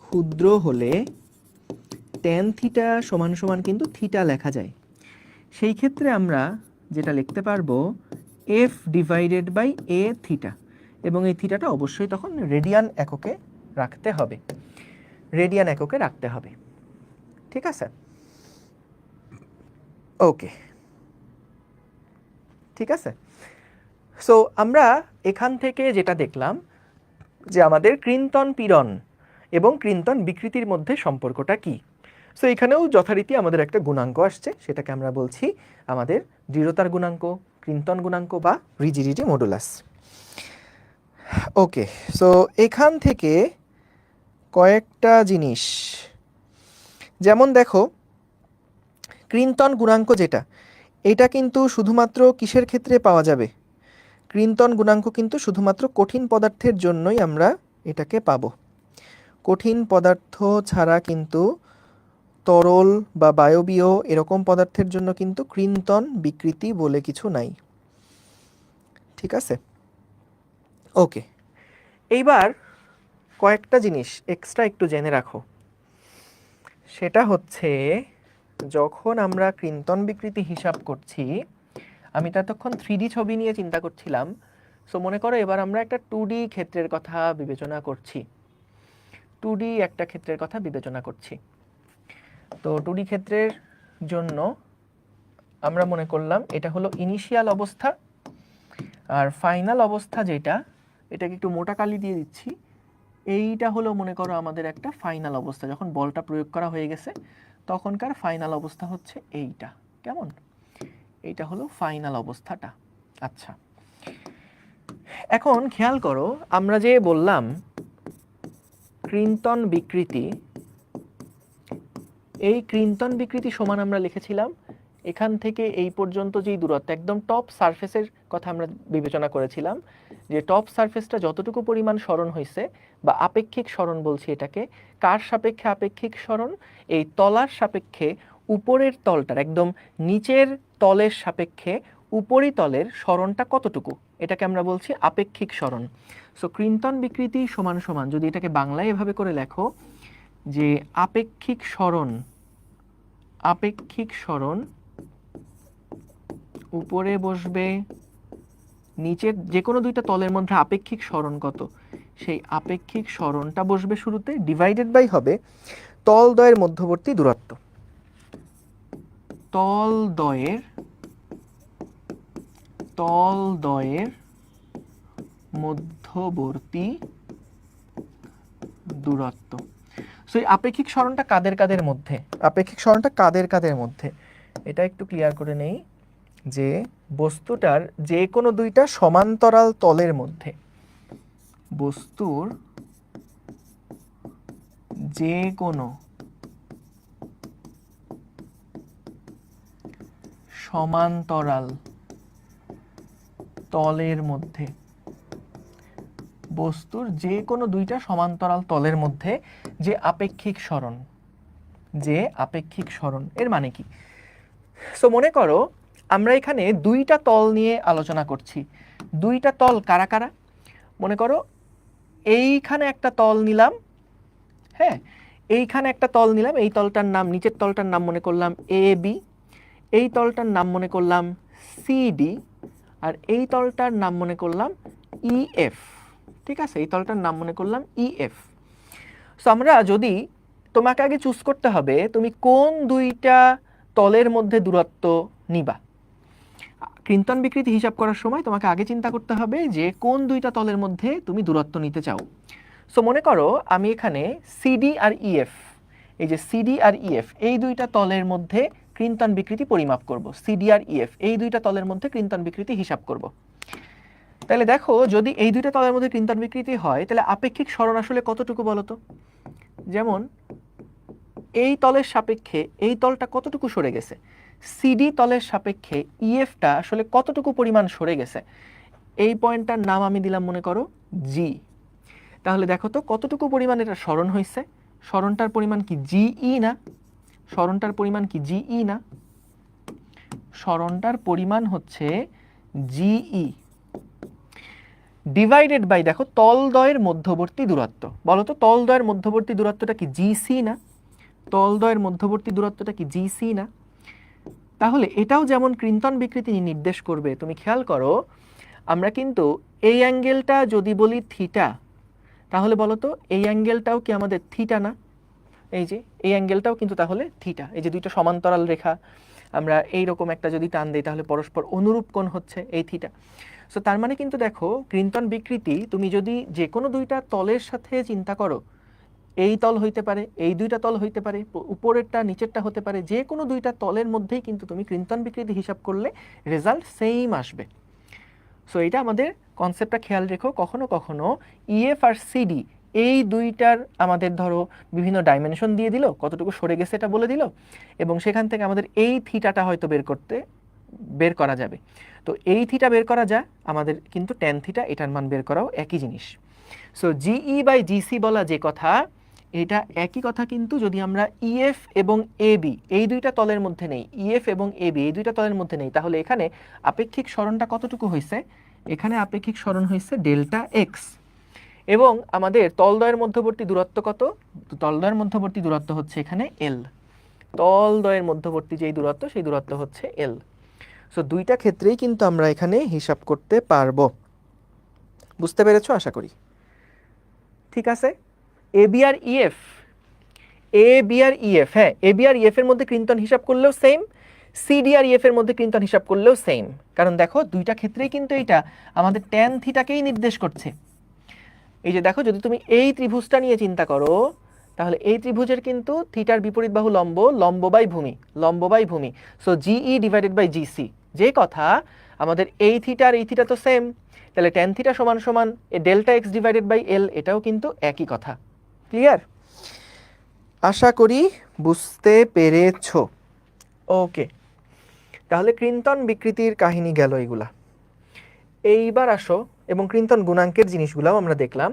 ক্ষুদ্র হলে ট্যান থিটা সমান সমান কিন্তু থিটা লেখা যায়। সেই ক্ষেত্রে আমরা যেটা লিখতে পারবো F divided by A theta, এবং এই থিটাটা অবশ্যই তখন রেডিয়ান এককে রাখতে হবে, রেডিয়ান এককে রাখতে হবে। ঠিক আছে? ওকে, ঠিক আছে। সো আমরা এখান থেকে যেটা দেখলাম যে আমাদের ক্রিন্তন পীড়ন এবং ক্রিন্তন বিকৃতির মধ্যে সম্পর্কটা কি। সো এখানেও যথারীতি আমাদের একটা গুণাঙ্ক আসছে, সেটাকে আমরা বলছি আমাদের দৃঢ়তার গুণাঙ্ক, ক্রিন্তন গুণাঙ্ক বা রিজিডিটি মডুলাস। ওকে, সো এখান থেকে কয়েকটা জিনিস, যেমন দেখো ক্রিন্তন গুণাঙ্ক যেটা, এটা কিন্তু শুধুমাত্র কিসের ক্ষেত্রে পাওয়া যাবে? ক্রিন্তন গুণাঙ্ক কিন্তু শুধুমাত্র কঠিন পদার্থের জন্যই আমরা এটাকে পাবো। কঠিন পদার্থ ছাড়া কিন্তু তরল বা বায়বীয় এরকম পদার্থের জন্য কিন্তু ক্রিন্তন বিকৃতি বলে কিছু নাই। ঠিক আছে? ওকে, এইবার কয়েকটা জিনিস এক্সট্রা একটু জেনে রাখো। সেটা হচ্ছে, যখন আমরা ক্রিন্তন বিকৃতি হিসাব করছি, আমি তো এতক্ষণ 3D ছবি নিয়ে চিন্তা করছিলাম। সো মনে করো এবার আমরা একটা 2D ক্ষেত্রের কথা বিবেচনা করছি, 2D একটা ক্ষেত্রের কথা বিবেচনা করছি। তো 2D ক্ষেত্রের জন্য আমরা মনে করলাম এটা হলো ইনিশিয়াল অবস্থা, আর ফাইনাল অবস্থা যেটা, এটাকে একটু মোটা কালি দিয়ে দিচ্ছি, এইটা হলো মনে করো আমাদের একটা ফাইনাল অবস্থা। যখন বলটা প্রয়োগ করা হয়ে গেছে তখনকার ফাইনাল অবস্থা হচ্ছে এইটা। কেমন? এইটা হলো ফাইনাল অবস্থাটা। আচ্ছা, এখন খেয়াল করো, আমরা যে বললাম ক্রিন্তন বিকৃতি, এই ক্রিন্তন বিকৃতি সমান আমরা লিখেছিলাম এখান থেকে এই পর্যন্ত যেই দূরত্ব, একদম টপ সারফেসের কথা আমরা বিবেচনা করেছিলাম, যে টপ সারফেসটা যতটুকু পরিমাণ সরণ হয়েছে বা আপেক্ষিক সরণ বলছি এটাকে, কার সাপেক্ষে আপেক্ষিক সরণ? এই তলার সাপেক্ষে উপরের তলটার, একদম নিচের তলের সাপেক্ষে উপরিতলের সরণটা কতটুকু, এটাকে আমরা বলছি আপেক্ষিক সরণ। সো ক্রিন্তন বিকৃতি সমান সমান, যদি এটাকে বাংলায় এভাবে করে লেখো যে আপেক্ষিক সরণ, আপেক্ষিক সরণ উপরে বসবে, নিচের যে কোনো দুইটা তলের মধ্যে আপেক্ষিক সরণ কত, সেই আপেক্ষিক সরণটা বসবে শুরুতে, ডিভাইডেড বাই হবে তলদ্বয়ের মধ্যবর্তী দূরত্ব, তলদ্বয়ের মধ্যবর্তী দূরত্ব। সো এই আপেক্ষিক সরণটা কাদের কাদের মধ্যে? আপেক্ষিক সরণটা কাদের কাদের মধ্যে এটা একটু ক্লিয়ার করে নেই, যে বস্তুটার যে কোনো দুইটা সমান্তরাল তলের মধ্যে, বস্তুর যে কোনো সমান্তরাল তলের মধ্যে, বস্তুর যে কোনো দুইটা সমান্তরাল তলের মধ্যে যে আপেক্ষিক সরণ, যে আপেক্ষিক সরণ এর মানে কি? সো মনে করো আমরা এখানে দুইটা তল নিয়ে আলোচনা করছি। দুইটা তল কারা কারা? মনে করো এইখানে একটা তল নিলাম, হ্যাঁ, এইখানে একটা তল নিলাম, এই তলটার নাম, নিচের তলটার নাম মনে করলাম এ বি, এই তলটার নাম মনে করলাম সিডি, আর এই তলটার নাম মনে করলাম ইএফ। ঠিক আছে, এই তলটার নাম মনে করলাম ইএফ। সো আমরা যদি, তোমাকে আগে চুজ করতে হবে তুমি কোন দুইটা তলের মধ্যে দূরত্ব নিবা। ক্রিন্তন বিকৃতি হিসাব করার সময় তোমাকে আগে চিন্তা করতে হবে যে কোন দুইটা তলের মধ্যে তুমি দূরত্ব নিতে চাও। সো মনে করো আমি এখানে সিডি আর ইএফ, এই যে সিডি আর ইএফ এই দুইটা তলের মধ্যে ক্রিন্তন বিকৃতি পরিমাপ করব। সিডি আর ইএফ এই দুইটা তলের মধ্যে ক্রিন্তন বিকৃতি হিসাব করব। তাহলে দেখো যদি এই দুইটা তলের মধ্যে ক্রিন্তন বিকৃতি হয় তাহলে আপেক্ষিক সরণ আসলে কতটুকু বলো তো? যেমন এই তলের সাপেক্ষে এই তলটা কতটুকু সরে গেছে, সিডি তলের সাপেক্ষে ইএফটা আসলে কতটুকু পরিমাণ সরে গেছে, এই পয়েন্টটার নাম আমি দিলাম মনে করো জি। তাহলে দেখো তো কতটুকু পরিমাণ এটা সরণ হয়েছে, সরণটার পরিমাণ কি জিই না? সরণটার পরিমাণ কি জিই না? সরণটার পরিমাণ হচ্ছে জিই ডিভাইডেড বাই, দেখো তলদ্বয়ের মধ্যবর্তী দূরত্ব। বলো তো তলদ্বয়ের মধ্যবর্তী দূরত্বটা কি জিসি না? তলদ্বয়ের মধ্যবর্তী দূরত্বটা কি জিসি না? তাহলে এটাও যেমন ক্রিন্তন বিকৃতি নির্দেশ করবে। তুমি খেয়াল করো আমরা কিন্তু এই অ্যাঙ্গেলটা যদি বলি থিটা, তাহলে বলো তো এই অ্যাঙ্গেলটাও কি আমাদের থিটা না? এই যে এই অ্যাঙ্গেলটাও কিন্তু তাহলে থিটা। এই যে দুইটা সমান্তরাল রেখা আমরা এই রকম একটা যদি টান দেই তাহলে পরস্পর অনুরূপ কোণ হচ্ছে এই থিটা। সো তার মানে কিন্তু দেখো ক্রিন্তন বিকৃতি তুমি যদি যে কোনো দুইটা তলের সাথে চিন্তা করো, এই তল হইতে পারে, এই দুইটা তল হইতে পারে, উপরেরটা নিচেরটা হতে পারে, যে কোনো দুইটা তলের মধ্যেই কিন্তু তুমি ক্রিন্তন বিকৃতি হিসাব করলে রেজাল্ট সেম আসবে। সো এটা আমাদের কনসেপ্টটা খেয়াল রেখো। কখনো কখনো ইএফ আর সিডি এই দুইটার আমাদের ধরো বিভিন্ন ডাইমেনশন দিয়ে দিল, কতটুকু সরে গেছে এটা বলে দিল, এবং সেখান থেকে আমাদের এই থিটাটা হয়তো বের করা যাবে। তো এই থিটা বের করা যায়, আমাদের কিন্তু ট্যান থিটা এটার মান বের করাও একই জিনিস। সো জিই বাই জিসি বলা যে কথা, এটা একই কথা কিন্তু যদি আমরা ইএফ এবং এবি এই দুইটা তলের মধ্যে নেই, ইএফ এবং এবি এই দুইটা তলের মধ্যে নেই, তাহলে এখানে আপেক্ষিক সরণটা কতটুকু হয়েছে? এখানে আপেক্ষিক সরণ হয়েছে ডেল্টা এক্স। এবং আমাদের তলদ্বয়ের মধ্যবর্তী দূরত্ব কত? তলদ্বয়ের মধ্যবর্তী দূরত্ব হচ্ছে এখানে এল। তলদ্বয়ের মধ্যবর্তী যেই দূরত্ব সেই দূরত্ব হচ্ছে এল। সো দুইটা ক্ষেত্রেই কিন্তু আমরা এখানে হিসাব করতে পারবো। বুঝতে পেরেছো আশা করি? ঠিক আছে। এবি আর ইএফ, এবি আর ইএফ, হ্যাঁ এবি আর ইএফ এর মধ্যে ক্রিন্তন হিসাব করলেও সেম, সিডি আর ইএফ এর মধ্যে ক্রিন্তন হিসাব করলেও সেম। কারণ দেখো দুইটা ক্ষেত্রেই কিন্তু এটা আমাদের ট্যান থিটাকেই নির্দেশ করছে। এই যে দেখো যদি তুমি এই ত্রিভুজটা নিয়ে চিন্তা করো তাহলে এই ত্রিভুজের কিন্তু থিটার বিপরীত বাহু লম্ব, লম্ব বাই ভূমি, লম্ব বাই ভূমি। So GE divided by GC, যে কথা আমাদের এই থিটা আর এই থিটা তো সেম, তাহলে ট্যান থিটা সমান সমান delta X divided by L, এটাও কিন্তু একই কথা। ক্লিয়ার? আশা করি বুঝতে পেরেছো। ওকে, তাহলে ক্রিন্তন বিকৃতির কাহিনী গেল এগুলা। এইবার আসো, এবং ক্রিন্তন গুণাঙ্কের জিনিসগুলাও আমরা দেখলাম।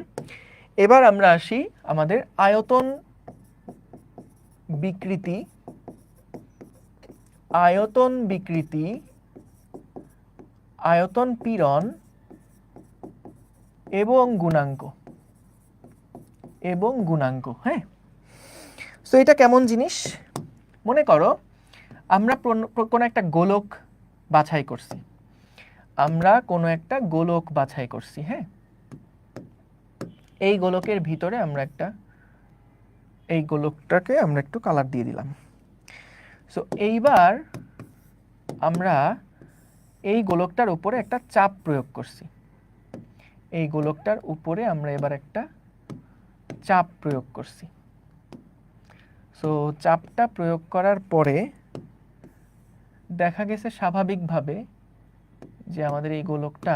এবার আমরা আসি আমাদের আয়তন বিকৃতি, আয়তন বিকৃতি, আয়তন পীড়ন এবং গুণাঙ্ক, এবং গুণাঙ্ক। হ্যাঁ, সো এটা কেমন জিনিস? মনে করো আমরা কোনো একটা গোলক বাছাই করছি, আমরা কোনো একটা গোলক বাছাই করছি, হ্যাঁ, এই গোলকের ভিতরে আমরা একটা, এই গোলকটাকে আমরা একটু কালার দিয়ে দিলাম। সো এইবার আমরা এই গোলকটার উপরে একটা চাপ প্রয়োগ করছি, এই গোলকটার উপরে আমরা এবার একটা চাপ প্রয়োগ করছি। সো চাপটা প্রয়োগ করার পরে দেখা গেছে স্বাভাবিকভাবে যে আমাদের এই গোলকটা,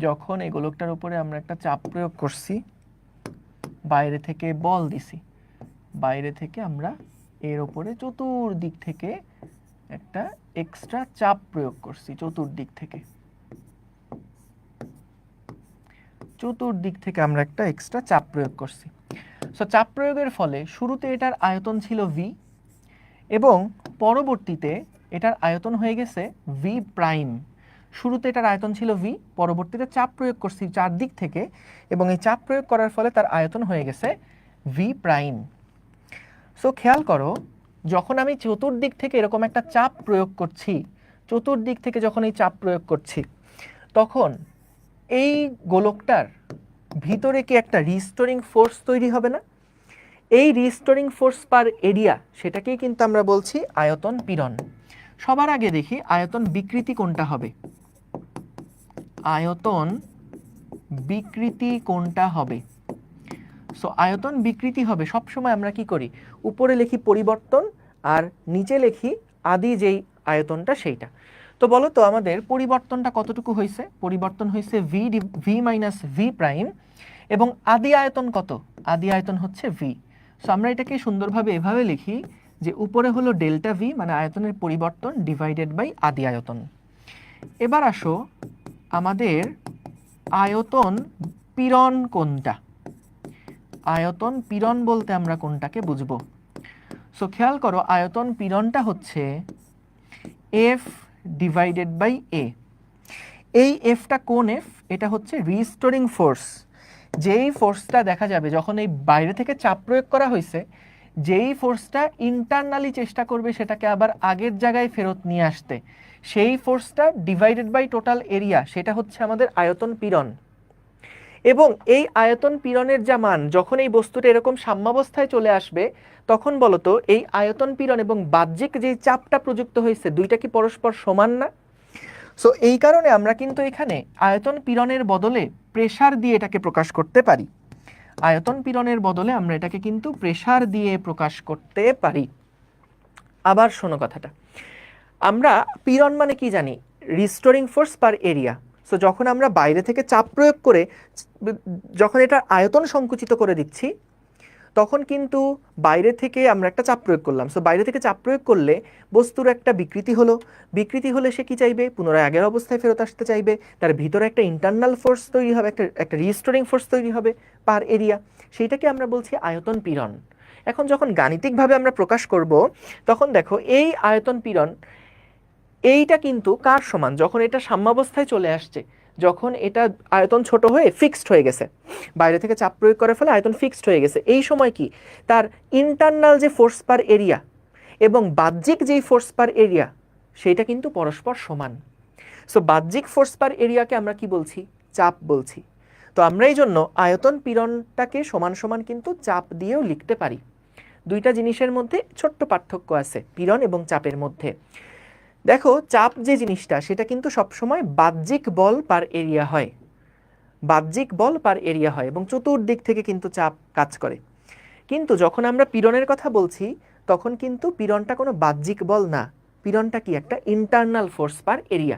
যখন এই গোলকটার উপরে আমরা একটা চাপ প্রয়োগ করছি বাইরে থেকে বল দিছি, বাইরে থেকে আমরা এর ওপরে চতুর্দিক থেকে একটা এক্সট্রা চাপ প্রয়োগ করছি, চতুর্দিক থেকে আমরা একটা এক্সট্রা চাপ প্রয়োগ করছি। সো চাপ প্রয়োগের ফলে শুরুতে এটার আয়তন ছিল ভি এবং পরবর্তীতে এটার আয়তন হয়ে গেছে ভি প্রাইম। শুরুতে এটার আয়তন ছিল ভি, পরবর্তীতে চাপ প্রয়োগ করছি চারদিক থেকে এবং এই চাপ প্রয়োগ করার ফলে তার আয়তন হয়ে গেছে ভি প্রাইম। সো খেয়াল করো, যখন আমি চতুর্দিক থেকে এরকম একটা চাপ প্রয়োগ করছি, চতুর্দিক থেকে যখন এই চাপ প্রয়োগ করছি, তখন এই গোলকটার ভিতরে কি একটা রিস্টোরিং ফোর্স তৈরি হবে না? এই রিস্টোরিং ফোর্স পার এরিয়া, সেটাকেই কিন্তু আমরা বলছি আয়তন পীড়ন। সবার আগে দেখি আয়তন বিকৃতি কোনটা হবে। আয়তন বিকৃতি কোনটা হবে? সো আয়তন বিকৃতি হবে সবসময় আমরা কি করি, উপরে লিখি পরিবর্তন আর নিচে লিখি আদি যেই আয়তনটা সেইটা। তো বলো তো আমাদের পরিবর্তনটা কতটুকু হয়েছে? পরিবর্তন হয়েছে ভি মাইনাস ভি প্রাইম এবং আদি আয়তন কত? আদি আয়তন হচ্ছে ভি। সো আমরা এটাকে সুন্দরভাবে এভাবে লিখি যে উপরে হলো ডেল্টা ভি মানে আয়তনের পরিবর্তন ডিভাইডেড বাই আদি আয়তন। এবার আসো আমাদের আয়তন পীড়ন কোনটা? আয়তন পীড়ন বলতে আমরা কোনটাকে বুঝবো? সো খেয়াল করো, আয়তন পীড়নটা হচ্ছে এফ ডিভাইডেড বাই এ। এই এফটা কোন এফ? এটা হচ্ছে রিস্টোরিং ফোর্স। যেই ফোর্সটা দেখা যাবে যখন এই বাইরে থেকে চাপ প্রয়োগ করা হয়েছে, যেই ফোর্সটা ইন্টারনালি চেষ্টা করবে সেটাকে আবার আগের জায়গায় ফেরত নিয়ে আসতে, সেই ফোর্সটা ডিভাইডেড বাই টোটাল এরিয়া, সেটা হচ্ছে আমাদের আয়তন পীড়ন। এবং এই আয়তন পীড়নের যা মান, যখন এই বস্তুটা এরকম সাম্যাবস্থায় চলে আসবে, তখন বলতো এই আয়তন পীড়ন এবং বাহ্যিক যে চাপটা প্রযুক্ত হয়েছে, দুইটা কি পরস্পর সমান না? সো এই কারণে আমরা কিন্তু এখানে আয়তন পীড়নের বদলে প্রেসার দিয়ে এটাকে প্রকাশ করতে পারি। আয়তন পীড়নের বদলে আমরা এটাকে কিন্তু প্রেসার দিয়ে প্রকাশ করতে পারি। আবার শোনো কথাটা, আমরা পীড়ন মানে কি জানি? রিস্টোরিং ফোর্স পার এরিয়া। সো যখন আমরা বাইরে থেকে চাপ প্রয়োগ করে যখন এটা আয়তন সংকুচিত করে দিচ্ছি, তখন কিন্তু বাইরে থেকে আমরা একটা চাপ প্রয়োগ করলাম। সো বাইরে থেকে চাপ প্রয়োগ করলে বস্তুর একটা বিকৃতি হলো। বিকৃতি হলে সে কি চাইবে? পুনরায় আগের অবস্থায় ফেরত আসতে চাইবে। তার ভিতরে একটা ইন্টারনাল ফোর্স তৈরি হবে, একটা রিস্টোরিং ফোর্স তৈরি হবে পার এরিয়া। সেইটাকে আমরা বলছি আয়তন পীড়ন। এখন যখন গাণিতিকভাবে আমরা প্রকাশ করব, তখন দেখো এই আয়তন পীড়ন এইটা কিন্তু কার সমান? যখন এটা সাম্যাবস্থায় চলে আসছে, যখন এটা আয়তন ছোট হয়ে ফিক্সড হয়ে গেছে, বাইরে থেকে চাপ প্রয়োগ করার ফলে আয়তন ফিক্সড হয়ে গেছে, এই সময় কি তার ইন্টারনাল যে ফোর্স পার এরিয়া এবং বাহ্যিক যেই ফোর্স পার এরিয়া, সেইটা কিন্তু পরস্পর সমান। সো বাহ্যিক ফোর্স পার এরিয়াকে আমরা কি বলছি? চাপ বলছি। তো আমরা এই জন্য আয়তন পীড়নটাকে সমান সমান কিন্তু চাপ দিয়েও লিখতে পারি। দুইটা জিনিসের মধ্যে ছোট্ট পার্থক্য আছে পীড়ন এবং চাপের মধ্যে। দেখো, চাপ যে জিনিসটা সেটা কিন্তু সবসময় বাহ্যিক বল পার এরিয়া হয়, বাহ্যিক বল পার এরিয়া হয় এবং চতুর্দিক থেকে কিন্তু চাপ কাজ করে। কিন্তু যখন আমরা পীড়নের কথা বলছি, তখন কিন্তু পীড়নটা কোনো বাহ্যিক বল না, পীড়নটা কি? একটা ইন্টারনাল ফোর্স পার এরিয়া,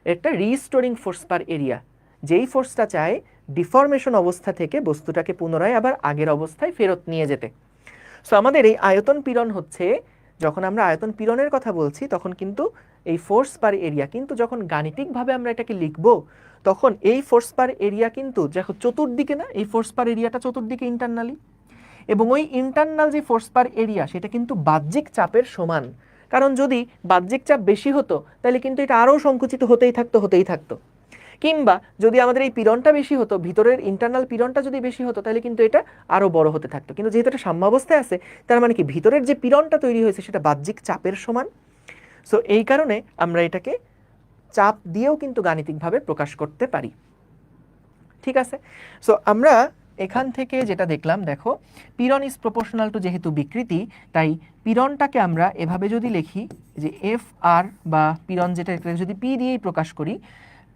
একটা রিস্টোরিং ফোর্স পার এরিয়া, যেই ফোর্সটা চায় ডিফর্মেশন অবস্থা থেকে বস্তুটাকে পুনরায় আবার আগের অবস্থায় ফেরত নিয়ে যেতে। সো আমাদের এই আয়তন পীড়ন হচ্ছে, যখন আমরা আয়তন পীড়নের কথা বলছি তখন কিন্তু এই ফোর্স পার এরিয়া, কিন্তু যখন গাণিতিকভাবে আমরা এটাকে লিখব, তখন এই ফোর্স পার এরিয়া কিন্তু দেখো চতুর্দিকে না, এই ফোর্স পার এরিয়াটা চতুর্দিকে ইন্টারনালি, এবং ওই ইন্টারনাল যে ফোর্স পার এরিয়া সেটা কিন্তু বাহ্যিক চাপের সমান। কারণ যদি বাহ্যিক চাপ বেশি হতো তাহলে কিন্তু এটা আরও সংকুচিত হতেই থাকতো। কিংবা যদি আমাদের এই পীড়নটা বেশি হতো, ভিতরের ইন্টারনাল পীড়নটা যদি বেশি হতো, তাহলে কিন্তু এটা আরও বড় হতে থাকতো। কিন্তু যেহেতু এটা সাম্যাবস্থায় আছে, তার মানে কি ভিতরের যে পীড়নটা তৈরি হয়েছে সেটা বাহ্যিক চাপের সমান। সো এই কারণে আমরা এটাকে চাপ দিয়েও কিন্তু গাণিতিকভাবে প্রকাশ করতে পারি। ঠিক আছে? সো আমরা এখান থেকে যেটা দেখলাম, দেখো পীড়ন ইজ প্রপোর্শনাল টু, যেহেতু বিকৃতি, তাই পীড়নটাকে আমরা এভাবে যদি লিখি যে এফ আর বা পীড়ন যেটা যদি পি দিয়েই প্রকাশ করি,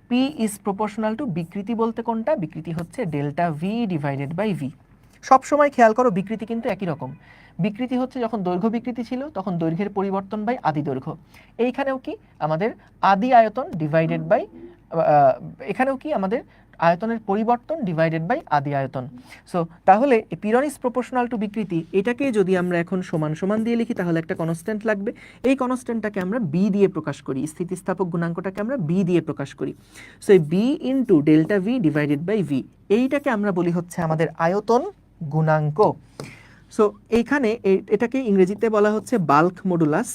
পি ইজ প্রপোর্শনাল টু, বিকৃতি বলতে কোনটা? বিকৃতি হচ্ছে delta V divided by V. সবসময় খেয়াল করো বিকৃতি কিন্তু একই রকম। বিকৃতি হচ্ছে যখন দৈর্ঘ্য বিকৃতি ছিল তখন দৈর্ঘ্যের পরিবর্তন বাই আদি দৈর্ঘ্য। এইখানেও কি আমাদের আদি আয়তন ডিভাইডেড বাই এখানেও কি আমাদের আয়তনের পরিবর্তন ডিভাইডেড বাই আদি আয়তন। সো তাহলে পিরন ইজ প্রপোর্শনাল টু বিকৃতি, এটাকে যদি আমরা এখন সমান সমান দিয়ে লিখি তাহলে একটা কনস্ট্যান্ট লাগবে। এই কনস্ট্যান্টটাকে আমরা বি দিয়ে প্রকাশ করি, স্থিতিস্থাপক গুণাঙ্কটাকে আমরা বি দিয়ে প্রকাশ করি। সো এই B into delta V divided by V, এইটাকে আমরা বলি হচ্ছে আমাদের আয়তন গুণাঙ্ক। সো এইখানে এটাকে ইংরেজিতে বলা হচ্ছে বাল্ক মডুলাস,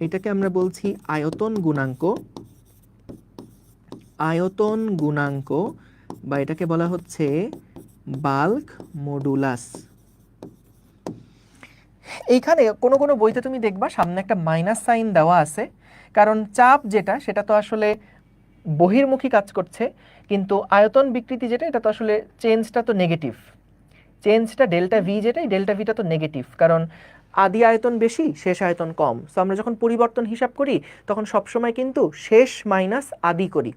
এটাকে আমরা বলছি আয়তন গুণাঙ্ক, আয়তন গুণাঙ্ক বা এটাকে বলা হচ্ছে বাল্ক মডুলাস। এইখানে কোনো কোনো বইতে তুমি দেখবা সামনে একটা মাইনাস সাইন দেওয়া আছে, কারণ চাপ যেটা সেটা তো আসলে বহির্মুখী কাজ করছে, কিন্তু আয়তন বিকৃতি যেটা এটা তো আসলে চেঞ্জটা তো নেগেটিভ, চেঞ্জটা ডেল্টা ভি যেটা, এই ডেল্টা ভিটা তো নেগেটিভ, কারণ আদি আয়তন বেশি শেষ আয়তন কম। সো আমরা যখন পরিবর্তন হিসাব করি তখন সবসময় কিন্তু শেষ মাইনাস আদি করি।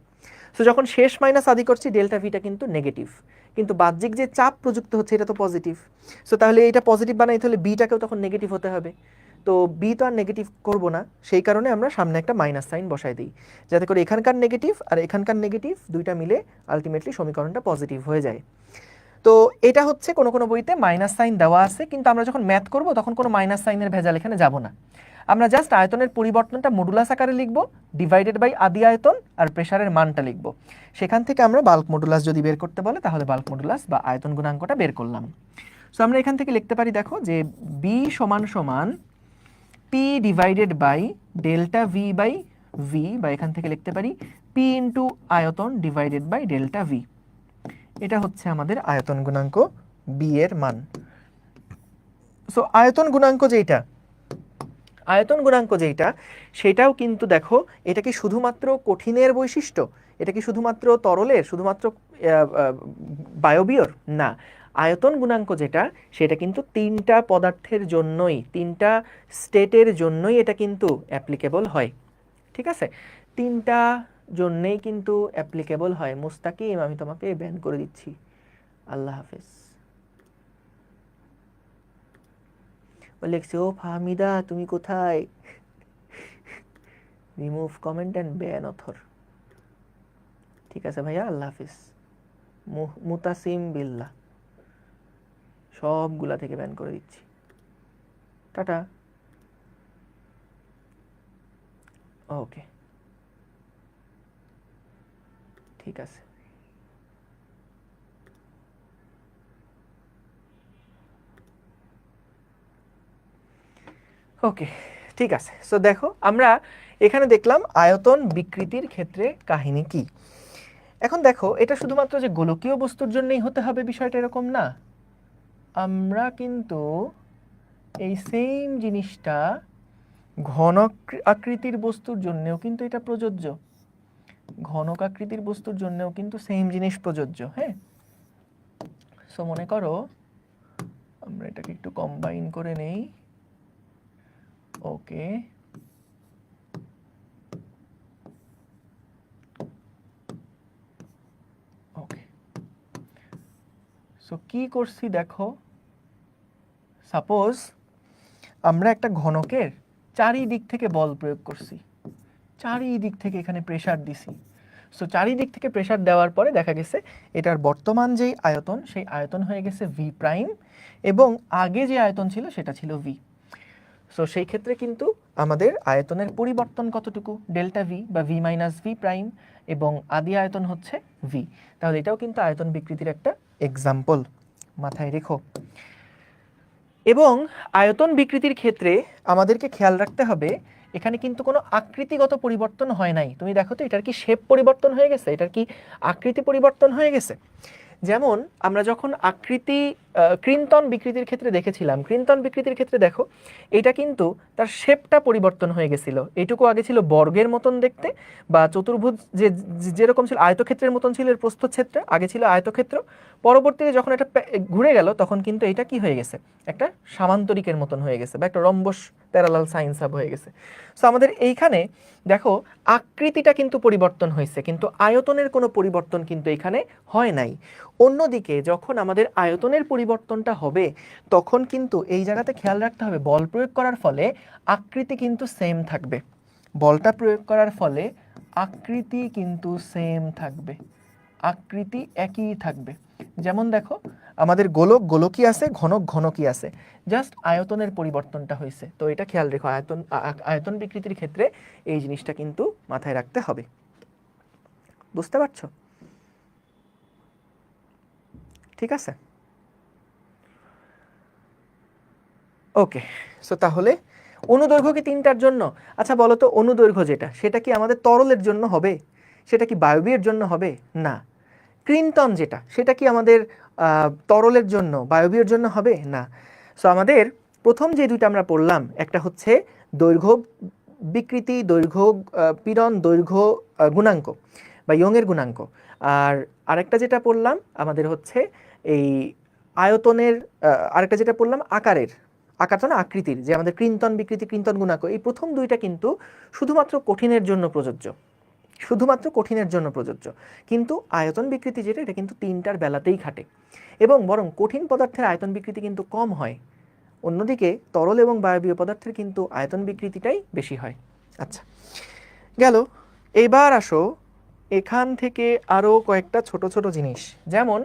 সো যখন শেষ মাইনাস আদি করছি ডেল্টা ভিটা কিন্তু নেগেটিভ, কিন্তু বাহ্যিক যে চাপ প্রযুক্ত হচ্ছে এটা তো পজিটিভ। সো তাহলে এটা পজিটিভ বানাইতে হলে বিটাকেও তখন নেগেটিভ হতে হবে, তো বি তো আর নেগেটিভ করবো না, সেই কারণে আমরা সামনে একটা মাইনাস সাইন বসাই দিই, যাতে করে এখানকার নেগেটিভ আর এখানকার নেগেটিভ দুইটা মিলে আলটিমেটলি সমীকরণটা পজিটিভ হয়ে যায়। তো এটা হচ্ছে কোনো কোনো বইতে মাইনাস সাইন দেওয়া আছে, কিন্তু আমরা যখন ম্যাথ করব তখন কোনো মাইনাস সাইনের ভেজাল এখানে যাব না, আমরা জাস্ট আয়তনের পরিবর্তনটা মডুলাস আকারে লিখব, ডিভাইডেড বাই আদি আয়তন আর প্রেসারের মানটা লিখব, সেখান থেকে আমরা বাল্ক মডুলাস যদি বের করতে বলে তাহলে বাল্ক মডুলাস বা আয়তন গুণাঙ্কটা বের করলাম। সো আমরা এখান থেকে লিখতে পারি দেখো যে বি সমান সমান P divided by delta V by V, বা এখান থেকে লিখতে পারি পি ইন্টু আয়তন ডিভাইডেড বাই ডেল্টা ভি, এটা হচ্ছে আমাদের আয়তন গুণাঙ্ক বি এর মান। সো আয়তন গুণাঙ্ক যেটা, আয়তন গুণাঙ্ক যেটা সেটাও কিন্তু দেখো এটা কি শুধুমাত্র কঠিনের বৈশিষ্ট্য, এটা কি শুধুমাত্র তরলের, শুধুমাত্র বায়বীয়র না, আয়তন গুণাঙ্ক যেটা সেটা কিন্তু তিনটা পদার্থের জন্যই, তিনটা স্টেটের জন্যই এটা কিন্তু অ্যাপ্লিকেবল হয়। ঠিক আছে, তিনটা জন্যেই কিন্তু অ্যাপ্লিকেবল হয়। মুস্তাকিম আমি তোমাকে ব্যান করে দিচ্ছি, আল্লাহ হাফেজ। ও লিখছে ও ফাহমিদা তুমি কোথায়, remove comment and ban author. ঠিক আছে ভাইয়া, আল্লাহ হাফেজ। মুতাসিম বিল্লাহ, সবগুলা থেকে ব্যান করে দিচ্ছি, টাটা। ওকে ঠিক আছে। ওকে ঠিক আছে। সো দেখো আমরা এখানে দেখলাম আয়তন বিকৃতির ক্ষেত্রে কাহিনী কি। এখন দেখো এটা শুধুমাত্র যে গোলকীয় বস্তুর জন্যই হতে হবে বিষয়টা এরকম না, আমরা কিন্তু এই সেম জিনিসটা ঘন আকৃতির বস্তুর জন্যও কিন্তু এটা প্রযোজ্য, ঘনক আকৃতির বস্তুর জন্যও কিন্তু সেম জিনিস প্রযোজ্য। হ্যাঁ, সো মনে করো আমরা এটাকে একটু কম্বাইন করে নেই। ওকে, ওকে সো কি করছি দেখো, সাপোজ আমরা একটা ঘনকের চারিদিক থেকে বল প্রয়োগ করছি, চারিদিক থেকে এখানে প্রেসার দিছি। সো চারিদিক থেকে প্রেসার দেওয়ার পরে দেখা গেছে এটার বর্তমান যেই আয়তন সেই আয়তন হয়ে গেছে ভি প্রাইম, এবং আগে যে আয়তন ছিল সেটা ছিল ভি। সো সেই ক্ষেত্রে কিন্তু আমাদের আয়তনের পরিবর্তন কতটুকু, ডেল্টা ভি বা ভি মাইনাস ভি প্রাইম, এবং আদি আয়তন হচ্ছে ভি। তাহলে এটাও কিন্তু আয়তন বিকৃতির একটা এক্সাম্পল, মাথায় রেখো। এবং আয়তন বিকৃতির ক্ষেত্রে আমাদেরকে খেয়াল রাখতে হবে এখানে কিন্তু কোনো আকৃতিগত পরিবর্তন হয় নাই। তুমি দেখো তো এটার কি শেপ পরিবর্তন হয়ে গেছে, এটার কি আকৃতি পরিবর্তন হয়ে গেছে। যেমন আমরা যখন আকৃতি কৃন্তন বিকৃতির ক্ষেত্রে দেখেছিলাম, কৃন্তন বিকৃতির ক্ষেত্রে দেখো এটা কিন্তু তার শেপটা পরিবর্তন হয়ে গেছিল। এইটুকু আগে ছিল বর্গের মতন দেখতে, বা চতুর্ভুজ যেরকম ছিল আয়তক্ষেত্রের মতন ছিল এর প্রস্থচ্ছেদটা, আগে ছিল আয়তক্ষেত্র, পরবর্তীতে যখন এটা ঘুরে গেল তখন কিন্তু এটা কি হয়ে গেছে, একটা সামান্তরিকের মতন হয়ে গেছে, বা একটা রম্বস প্যারালাল সাইন সাব হয়ে গেছে। সো আমাদের এইখানে দেখো আকৃতিটা কিন্তু পরিবর্তন হয়েছে, কিন্তু আয়তনের কোনো পরিবর্তন কিন্তু এখানে হয় নাই। অন্যদিকে যখন আমাদের আয়তনের পরিবর্তনটা হবে তখন কিন্তু এই জায়গাতে খেয়াল রাখতে হবে বল প্রয়োগ করার ফলে আকৃতি কিন্তু সেম থাকবে, বলটা প্রয়োগ করার ফলে আকৃতি কিন্তু সেম থাকবে, আকৃতি একই থাকবে। যেমন দেখো আমাদের গোলক গোলকই আছে, ঘনক ঘনকই আছে, জাস্ট আয়তনের পরিবর্তনটা হয়েছে। তো এটা খেয়াল রেখো, আয়তন বিকৃতির ক্ষেত্রে এই জিনিসটা কিন্তু মাথায় রাখতে হবে। বুঝতে পারছো? ঠিক আছে, ওকে। সো তাহলে অনুদৈর্ঘ্য কি তিনটার জন্য? আচ্ছা বলো তো, অনুদৈর্ঘ্য যেটা সেটা কি আমাদের তরলের জন্য হবে? সেটা কি বায়বীয়ের জন্য হবে? না। ক্রিনটন যেটা সেটা কি আমাদের তরলের জন্য, বায়বীয়ের জন্য হবে? না। সো আমাদের প্রথম যে দুইটা আমরা পড়লাম, একটা হচ্ছে দৈর্ঘ্য বিকৃতি, দৈর্ঘ্য পীড়ন, দৈর্ঘ্য গুণাঙ্ক বা ইয়ংয়ের গুণাঙ্ক। আর আরেকটা যেটা পড়লাম আমাদের হচ্ছে এই আয়তনের, আরেকটা যেটা পড়লাম আকারের, আকারটা না আকৃতির, যে আমাদের ক্রিনটন বিকৃতি, ক্রিনটন গুণাঙ্ক। এই প্রথম দুইটা কিন্তু শুধুমাত্র কঠিনের জন্য প্রযোজ্য, শুধুমাত্র কঠিনের জন্য প্রযোজ্য। কিন্তু আয়তন বিকৃতি যেটা, এটা কিন্তু তিনটার বেলাতেই খাটে, এবং বরং কঠিন পদার্থের আয়তন বিকৃতি কিন্তু কম হয়, অন্যদিকে তরল এবং বায়বীয় পদার্থের কিন্তু আয়তন বিকৃতিটাই বেশি হয়। আচ্ছা গেল। এবার আসো এখান থেকে আরও কয়েকটা ছোট ছোট জিনিস, যেমন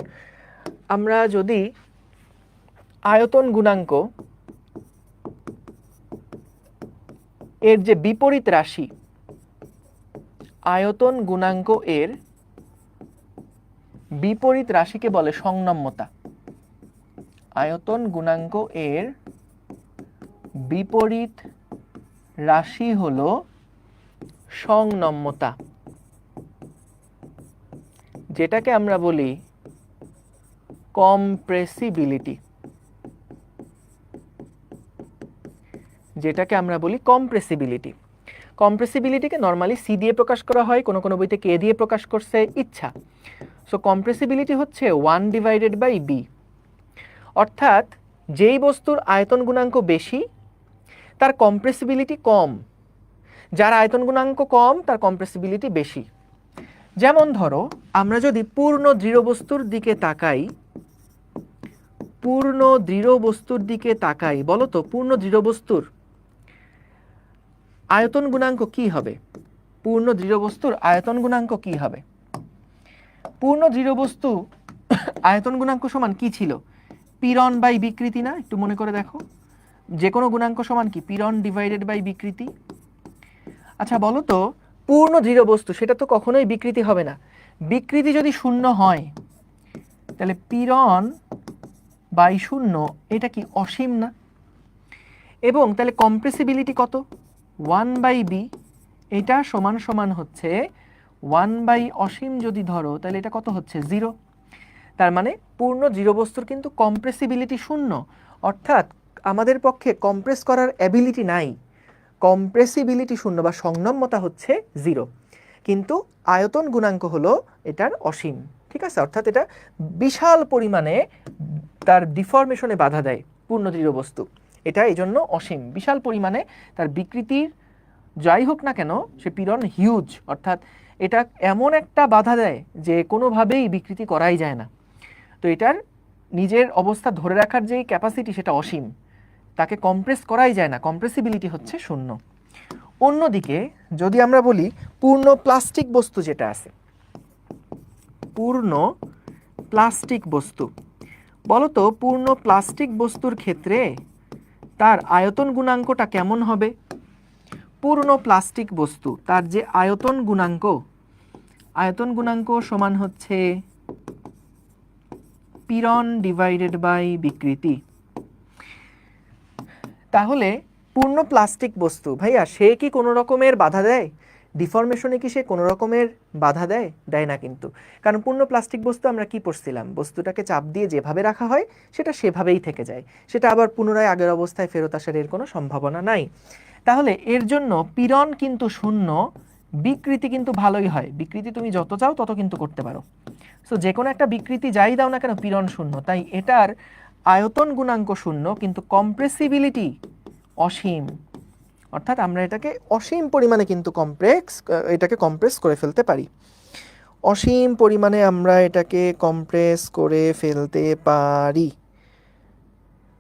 আমরা যদি আয়তন গুণাঙ্ক এর যে বিপরীত রাশি, আয়তন গুণাঙ্ক এর বিপরীত রাশিকে বলে সংনম্যতা। আয়তন গুণাঙ্ক এর বিপরীত রাশি হলো সংনম্যতা, যেটাকে আমরা বলি কম্প্রেসিবিলিটি, যেটাকে আমরা বলি কম্প্রেসিবিলিটি। কম্প্রেসিবিলিটিকে নর্মালি সি দিয়ে প্রকাশ করা হয়, কোনো কোনো বইতে কে দিয়ে প্রকাশ করছে, ইচ্ছা। সো কম্প্রেসিবিলিটি হচ্ছে 1/b, অর্থাৎ যেই বস্তুর আয়তন গুণাঙ্ক বেশি তার কম্প্রেসিবিলিটি কম, যার আয়তন গুণাঙ্ক কম তার কম্প্রেসিবিলিটি বেশি। যেমন ধরো আমরা যদি পূর্ণ দৃঢ় বস্তুর দিকে তাকাই, পূর্ণ দৃঢ় বস্তুর দিকে তাকাই, বলো তো পূর্ণ দৃঢ় বস্তুর আয়তন গুণাঙ্ক কি হবে? পূর্ণ দৃঢ় বস্তুর আয়তন গুণাঙ্ক কি হবে? পূর্ণ দৃঢ় বস্তু আয়তন গুণাঙ্ক সমান কি ছিল? পীড়ন বাই বিকৃতি না? একটু মনে করে দেখো, যে কোনো গুণাঙ্ক সমান কি? পীড়ন ডিভাইডেড বাই বিকৃতি। আচ্ছা বলো তো, পূর্ণ দৃঢ় বস্তু সেটা তো কখনোই বিকৃতি হবে না। বিকৃতি যদি শূন্য হয় তাহলে পীড়ন বাই শূন্য, এটা কি অসীম না? এবং তাহলে কম্প্রেসিবিলিটি কত? 1/b, এটা সমান সমান হচ্ছে 1 অসীম যদি ধরো তাহলে এটা কত হচ্ছে? 0। তার মানে পূর্ণ দৃঢ় বস্তুর কিন্তু কম্প্রেসিবিলিটি শূন্য, অর্থাৎ আমাদের পক্ষে কম্প্রেস করার অ্যাবিলিটি নাই, কম্প্রেসিবিলিটি শূন্য বা সংনম্যতা হচ্ছে 0। কিন্তু আয়তন গুণাঙ্ক হলো এটার অসীম, ঠিক আছে? অর্থাৎ এটা বিশাল পরিমাণে তার ডিফরমেশনে বাধা দেয় পূর্ণ দৃঢ় বস্তু, এটা এই জন্য অসীম, বিশাল পরিমাণে তার বিকৃতির যাই হোক না কেন সে পীড়ন হিউজ, অর্থাৎ এটা এমন একটা বাধা দেয় যে কোনোভাবেই বিকৃতি করাই যায় না। তো এটার নিজের অবস্থা ধরে রাখার যেই ক্যাপাসিটি সেটা অসীম, তাকে কম্প্রেস করাই যায় না, কম্প্রেসিবিলিটি হচ্ছে শূন্য। অন্যদিকে যদি আমরা বলি পূর্ণ প্লাস্টিক বস্তু যেটা আছে, পূর্ণ প্লাস্টিক বস্তু, বলতো পূর্ণ প্লাস্টিক বস্তুর ক্ষেত্রে তার আয়তন গুণাঙ্কটা কেমন হবে? পূর্ণ প্লাস্টিক বস্তু তার যে আয়তন গুণাঙ্ক, আয়তন গুণাঙ্ক সমান হচ্ছে পীড়ন ডিভাইডেড বাই বিকৃতি। তাহলে পূর্ণ প্লাস্টিক বস্তু ভাইয়া সে কি কোনো রকমের বাধা দেয়? ডিফরমেশনে কি সে কোনো রকমের বাধা দেয়? দেয় না কিন্তু, কারণ পূর্ণ প্লাস্টিক বস্তু আমরা কি পড়ছিলাম, বস্তুটাকে চাপ দিয়ে যেভাবে রাখা হয় সেটা সেভাবেই থেকে যায়, সেটা আবার পুনরায় আগের অবস্থায় ফেরত আসার এর কোনো সম্ভাবনা নাই। তাহলে এর জন্য পীড়ন কিন্তু শূন্য, বিকৃতি কিন্তু ভালোই হয়, বিকৃতি তুমি যত চাও তত কিন্তু করতে পারো। সো যে কোনো একটা বিকৃতি যাই দাও না কেন পীড়ন শূন্য, তাই এটার আয়তন গুণাঙ্ক শূন্য কিন্তু কম্প্রেসিবিলিটি অসীম, অর্থাৎ আমরা এটাকে অসীম পরিমাণে কিন্তু এটাকে কম্প্রেস করে ফেলতে পারি, অসীম পরিমাণে আমরা এটাকে কম্প্রেস করে ফেলতে পারি।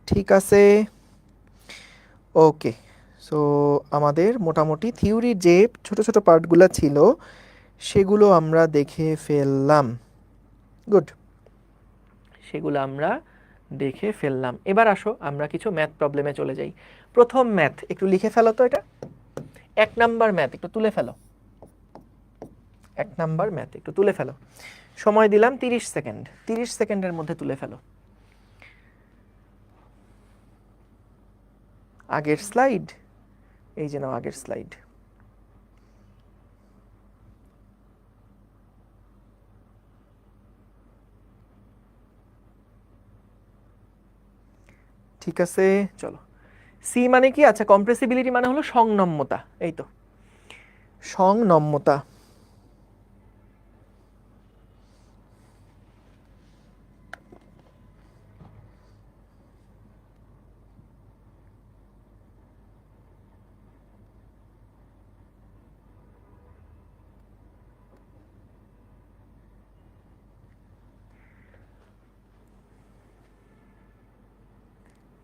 ঠিক আছে, ওকে। সো আমাদের মোটামুটি থিওরির যে ছোট ছোট পার্টগুলো ছিল সেগুলো আমরা দেখে ফেললাম। গুড, সেগুলো আমরা দেখে ফেললাম। এবার আসো আমরা কিছু ম্যাথ প্রবলেমে চলে যাই। প্রথম ম্যাথ একটু লিখে ফেলো তো, এটা 1 নাম্বার ম্যাথ, একটু তুলে ফেলো। 1 নাম্বার ম্যাথ একটু তুলে ফেলো। সময় দিলাম 30 সেকেন্ড, 30 সেকেন্ডের মধ্যে তুলে ফেলো। আগের স্লাইড, এই যে নাও আগের স্লাইড। ঠিক আছে, চলো। সি মানে কি? আচ্ছা, কম্প্রেসিবিলিটি মানে হলো সংনম্যতা, এই তো সংনম্যতা।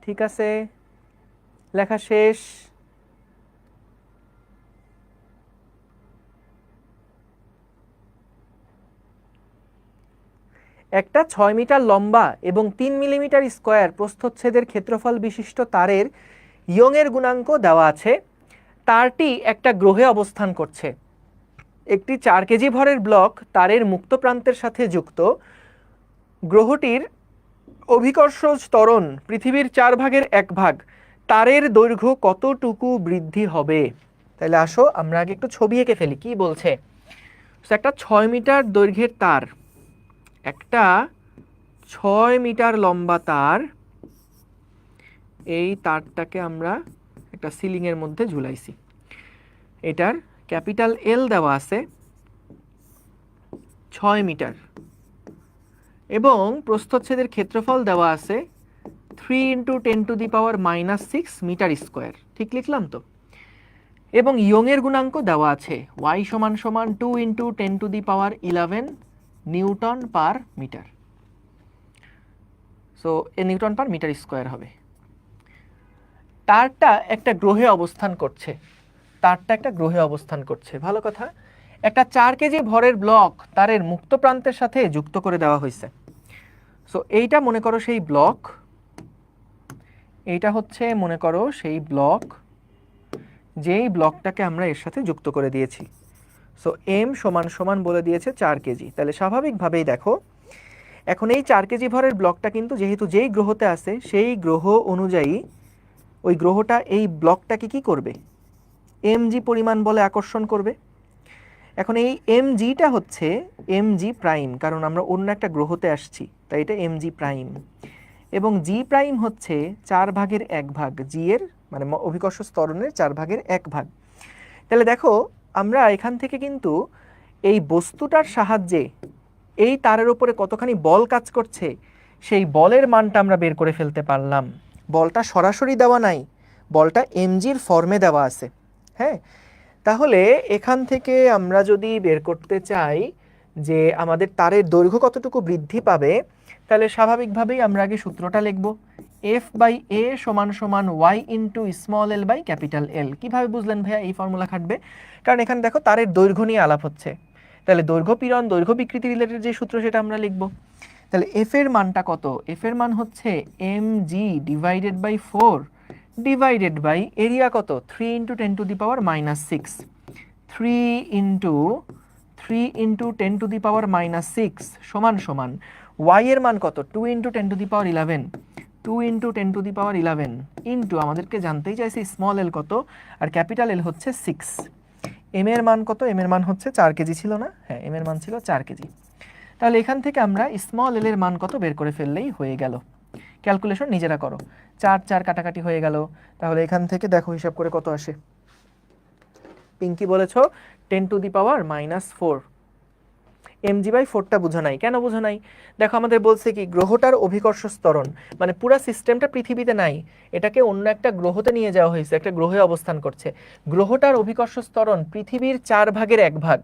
ঠিক আছে, লেখা শেষ। একটা 6 মিটার লম্বা এবং 3 মিলিমিটার স্কোয়ার প্রস্থচ্ছেদের ক্ষেত্রফল বিশিষ্ট তারের ইয়ংয়ের গুণাঙ্ক দেওয়া আছে। তারটি একটা গ্রহে অবস্থান করছে। একটি 4 কেজি ভরের ব্লক তারের মুক্ত প্রান্তের সাথে যুক্ত। গ্রহটির অভিকর্ষ ত্বরণ পৃথিবীর 4 ভাগের 1 ভাগ। তারের দৈর্ঘ্য কতটুকু বৃদ্ধি হবে? তাহলে আসো আমরা আগে একটু ছবি এঁকে ফেলি। কি বলছে? একটা 6 মিটার দৈর্ঘ্যের তার, একটা 6 মিটার লম্বা তার, এই তারটাকে আমরা একটা সিলিংয়ের মধ্যে ঝুলাইছি। এটার ক্যাপিটাল এল দেওয়া আছে 6 মিটার এবং প্রস্থচ্ছেদের ক্ষেত্রফল দেওয়া আছে 3 × 10⁻⁻6 মিটার স্কোয়ার। ঠিক লিখলাম তো? এবং ইয়ংয়ের গুণাঙ্ক দেওয়া আছে y = 2 × 10⁻11 Newton per metre. So এ নিউটন পার মিটার স্কোয়ার হবে। তারটা একটা গ্রহে অবস্থান করছে, তারটা একটা গ্রহে অবস্থান করছে, ভালো কথা। একটা 4 কেজি ভরের ব্লক তারের মুক্ত প্রান্তের সাথে যুক্ত করে দেওয়া হয়েছে। সো এইটা মনে করো সেই ব্লক, এইটা হচ্ছে মনে করো সেই ব্লক, যেই ব্লকটাকে আমরা এর সাথে যুক্ত করে দিয়েছি। সো এম = বলে দিয়েছে 4 কেজি। তাহলে স্বাভাবিকভাবেই দেখো এখন এই 4 কেজি ভরের ব্লকটা কিন্তু যেহেতু যেই গ্রহতে আছে সেই গ্রহ অনুযায়ী ওই গ্রহটা এই ব্লকটাকে কি করবে? mg পরিমাণ বলে আকর্ষণ করবে। এখন এই mgটা হচ্ছে mg প্রাইম, কারণ আমরা অন্য একটা গ্রহতে আসছি, তাই এটা mg প্রাইম। এবং g প্রাইম হচ্ছে 4 ভাগের 1 ভাগ, g এর মানে অভিকর্ষ ত্বরণের 4 ভাগের 1 ভাগ। তাহলে দেখো আমরা এখান থেকে কিন্তু এই বস্তুটার সাহায্যে এই তারের উপরে কতখানি বল কাজ করছে সেই বলের মানটা আমরা বের করে ফেলতে পারলাম। বলটা সরাসরি দেওয়া নাই, বলটা এমজির ফর্মে দেওয়া আছে। হ্যাঁ, তাহলে এখান থেকে আমরা যদি বের করতে চাই যে আমাদের তারের দৈর্ঘ্য কতটুকু বৃদ্ধি পাবে, তাহলে স্বাভাবিকভাবেই আমরা আগে সূত্রটা লিখব F/A = y × l/L। কিভাবে বুঝলেন ভাইয়া এই ফর্মুলা খাটবে? কারণ এখানে দেখো তারের দৈর্ঘ্য নিয়ে আলাপ হচ্ছে, তাহলে দৈর্ঘ্য পীড়ন দৈর্ঘ্য বিকৃতি রিলেটেড যে সূত্র সেটা আমরা লিখব। তাহলে এফ এর মানটা কত? এফ এর মান হচ্ছে mg / 4 ডিভাইডেড বাই এরিয়া কত? 3 × 10⁻⁻6, 3 × 10⁻⁻6 সমান y এর মান কত? 2 × 10⁻11, 2 × 10⁻11 ইন্টু আমাদেরকে জানতেই চাইছে স্মল এল কত, আর ক্যাপিটাল এল হচ্ছে 6। এম এর মান কত? এম এর মান হচ্ছে 4 কেজি ছিল না? হ্যাঁ, এম এর মান ছিল 4 কেজি। তাহলে এখান থেকে আমরা স্মল এল এর মান কত বের করে ফেললেই হয়ে গেল। ক্যালকুলেশন নিজেরা করো, 4 4 কাটাকাটি হয়ে গেল। তাহলে এখান থেকে দেখো হিসাব করে কত আসে। পিঙ্কি বলেছো 10⁻⁻4। mg/4টা বুঝো নাই। কেন বুঝো নাই? দেখো আমাদের বলছে কি গ্রহটার অভিকর্ষ ত্বরণ, মানে পুরো সিস্টেমটা পৃথিবীতে নাই, এটাকে অন্য একটা গ্রহতে নিয়ে যাওয়া হয়েছে, একটা গ্রহে অবস্থান করছে। গ্রহটার অভিকর্ষ ত্বরণ পৃথিবীর 4 ভাগের 1 ভাগ।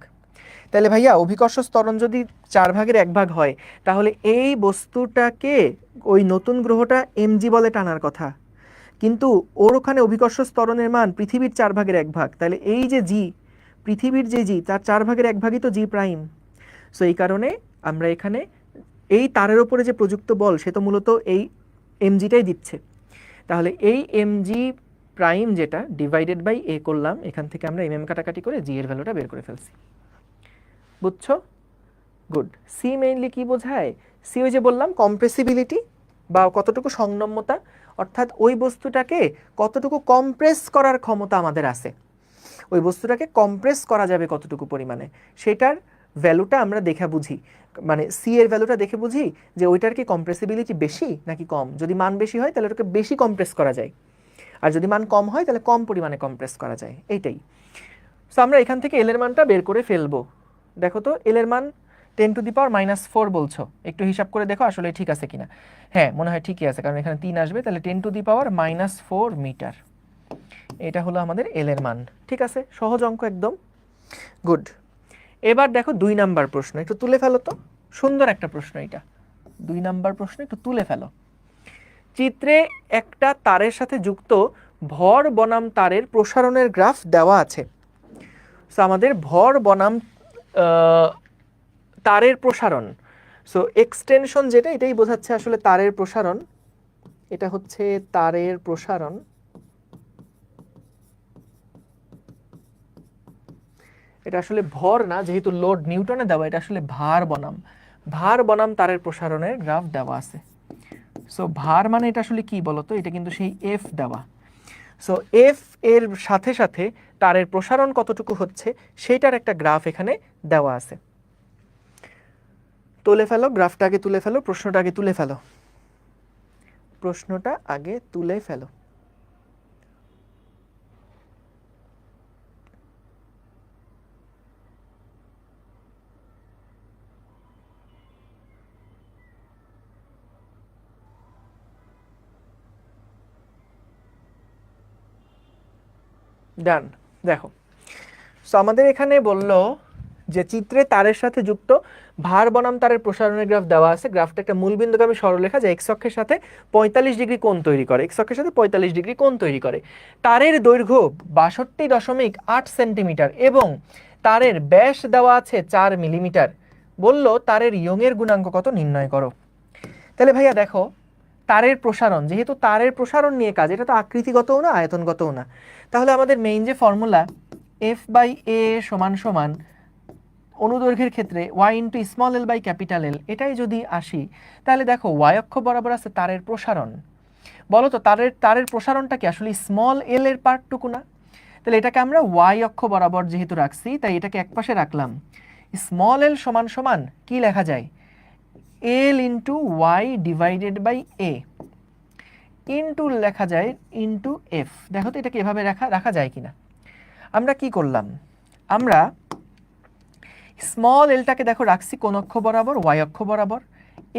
তাহলে ভাইয়া অভিকর্ষ ত্বরণ যদি 4 ভাগের 1 ভাগ হয়, তাহলে এই বস্তুটাকে ওই নতুন গ্রহটা mg বলে টানার কথা। কিন্তু ওর ওখানে অভিকর্ষ ত্বরণের মান পৃথিবীর 4/1 তাহলে এই যে জি, পৃথিবীর যে জি তার 4/1 তো জি প্রাইম। সো এই কারণে আমরা এখানে এই তারের ওপরে যে প্রযুক্ত বল সে তো মূলত এই এমজিটাই দিচ্ছে। তাহলে এই এমজি প্রাইম যেটা ডিভাইডেড বাই এ করলাম, এখান থেকে আমরা এমএম কাটাকাটি করে জি এর ভ্যালুটা বের করে ফেলছি। বুঝছো? গুড। সি মেইনলি কি বোঝায়? সি ওই যে বললাম কম্প্রেসিবিলিটি বা কতটুকু সংনম্যতা, অর্থাৎ ওই বস্তুটাকে কতটুকু কম্প্রেস করার ক্ষমতা আমাদের আছে, ওই বস্তুটাকে কম্প্রেস করা যাবে কতটুকু পরিমাণে, সেটার ভ্যালুটা আমরা দেখে বুঝি, মানে সি এর ভ্যালুটা দেখে বুঝি যে ওইটার কি কম্প্রেসিবিলিটি বেশি নাকি কম। যদি মান বেশি হয় তাহলে ওটাকে বেশি কম্প্রেস করা যায়, আর যদি মান কম হয় তাহলে কম পরিমাণে কম্প্রেস করা যায়, এইটাই। সো আমরা এখান থেকে এল এর মানটা বের করে ফেলবো। দেখো তো এল এর মান 10⁻⁻4 বলছো, একটু হিসাব করে দেখো আসলে ঠিক আছে কিনা। হ্যাঁ মনে হয় ঠিকই আছে, কারণ এখানে 3 আসবে, তাহলে 10⁻⁻4 মিটার, এটা হলো আমাদের এল এর মান। ঠিক আছে, সহজ অঙ্ক একদম। গুড। এবার দেখো 2 নাম্বার প্রশ্ন, একটু তুলে ফেলো তো, সুন্দর একটা প্রশ্ন এটা। 2 নাম্বার প্রশ্ন একটু তুলে ফেলো। চিত্রে একটা তারের সাথে যুক্ত ভর বনাম তারের প্রসারণের গ্রাফ দেওয়া আছে। সো আমাদের ভর বনাম তারের প্রসারণ, সো এক্সটেনশন যেটা, এটাই বোঝাচ্ছে আসলে তারের প্রসারণ। এটা হচ্ছে তারের প্রসারণ। এটা আসলে ভর না, যেহেতু লোড নিউটনে দেওয়া, এটা আসলে ভার বনাম তারের প্রসারণের গ্রাফ দেওয়া আছে। সো ভার মানে এটা আসলে কি বলতো, এটা কিন্তু সেই এফ দেওয়া। সো এফ এর সাথে সাথে তারের প্রসারণ কতটুকু হচ্ছে সেইটার একটা গ্রাফ এখানে দেওয়া আছে। তুলে ফেলো গ্রাফটা, আগে তুলে ফেলো, প্রশ্নটা আগে তুলে ফেলো, প্রশ্নটা আগে তুলে ফেলো। ডান। দেখো, সো আমাদের এখানে বলল যে চিত্রে তারের সাথে যুক্ত ভার বনাম তারের প্রসারণের গ্রাফ দেওয়া আছে। গ্রাফটা একটা মূলবিন্দুগামী সরলরেখা যা এক্স অক্ষের সাথে 45 ডিগ্রি কোণ তৈরি করে, এক্স অক্ষের সাথে 45 ডিগ্রি কোণ তৈরি করে। তারের দৈর্ঘ্য 62.8 সেন্টিমিটার এবং তারের ব্যাস দেওয়া আছে 4 মিলিমিটার। বলল তারের ইয়ংয়ের গুণাঙ্ক কত নির্ণয় করো। তাহলে ভাইয়া দেখো, তারের প্রসারণ, যেহেতু তারের প্রসারণ নিয়ে কাজ, এটা তো আকৃতিগতও না আয়তনগতও না, তাহলে আমাদের মেইন যে ফর্মুলা এফ বাই এ সমান সমান অনুদৈর্ঘ্যের ক্ষেত্রে Y into small L by capital L, এটাই যদি আসি, তাহলে দেখো ওয়াই অক্ষ বরাবর আছে তারের প্রসারণ। বলো তো তারের প্রসারণটা কি আসলে স্মল এল এর পার্টটুকু না? তাহলে এটাকে আমরা ওয়াই অক্ষ বরাবর যেহেতু রাখছি, তাই এটাকে একপাশে রাখলাম। স্মল এল সমান সমান কি লেখা যায়, L into Y divided by A into লেখা যায় ইন্টু এফ। দেখো তো এটাকে এভাবে রাখা যায় কিনা। আমরা কি করলাম, আমরা স্মল এলটাকে দেখো রাখছি কোন অক্ষ বরাবর, ওয়াই অক্ষ বরাবর,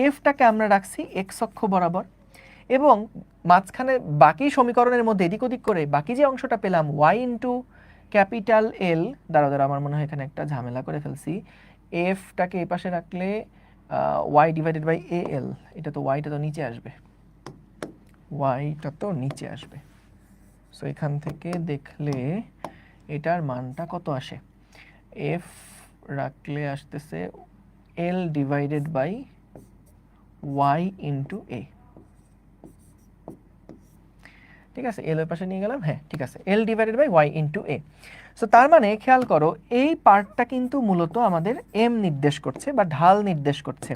এফটাকে আমরা রাখছি এক্স অক্ষ বরাবর, এবং মাঝখানে বাকি সমীকরণের মধ্যে এদিক ওদিক করে বাকি যে অংশটা পেলাম ওয়াই ইন্টু ক্যাপিটাল এল, দাঁড়া আমার মনে হয় এখানে একটা ঝামেলা করে ফেলছি, এফটাকে এই পাশে রাখলে ওয়াই ডিভাইডেড বাই এ এল, এটা তো ওয়াইটা তো নিচে আসবে, ওয়াইটা তো নিচে আসবে। সো এখান থেকে দেখলে এটার মানটা কত আসে, এফ রাখলে আসতেছে L divided by Y into A. ঠিক আছে, এল এর পাশে নিয়ে গেলাম, হ্যাঁ ঠিক আছে, L divided by Y into A. So তার মানে খেয়াল করো এই পার্টটা কিন্তু মূলত আমাদের এম নির্দেশ করছে বা ঢাল নির্দেশ করছে।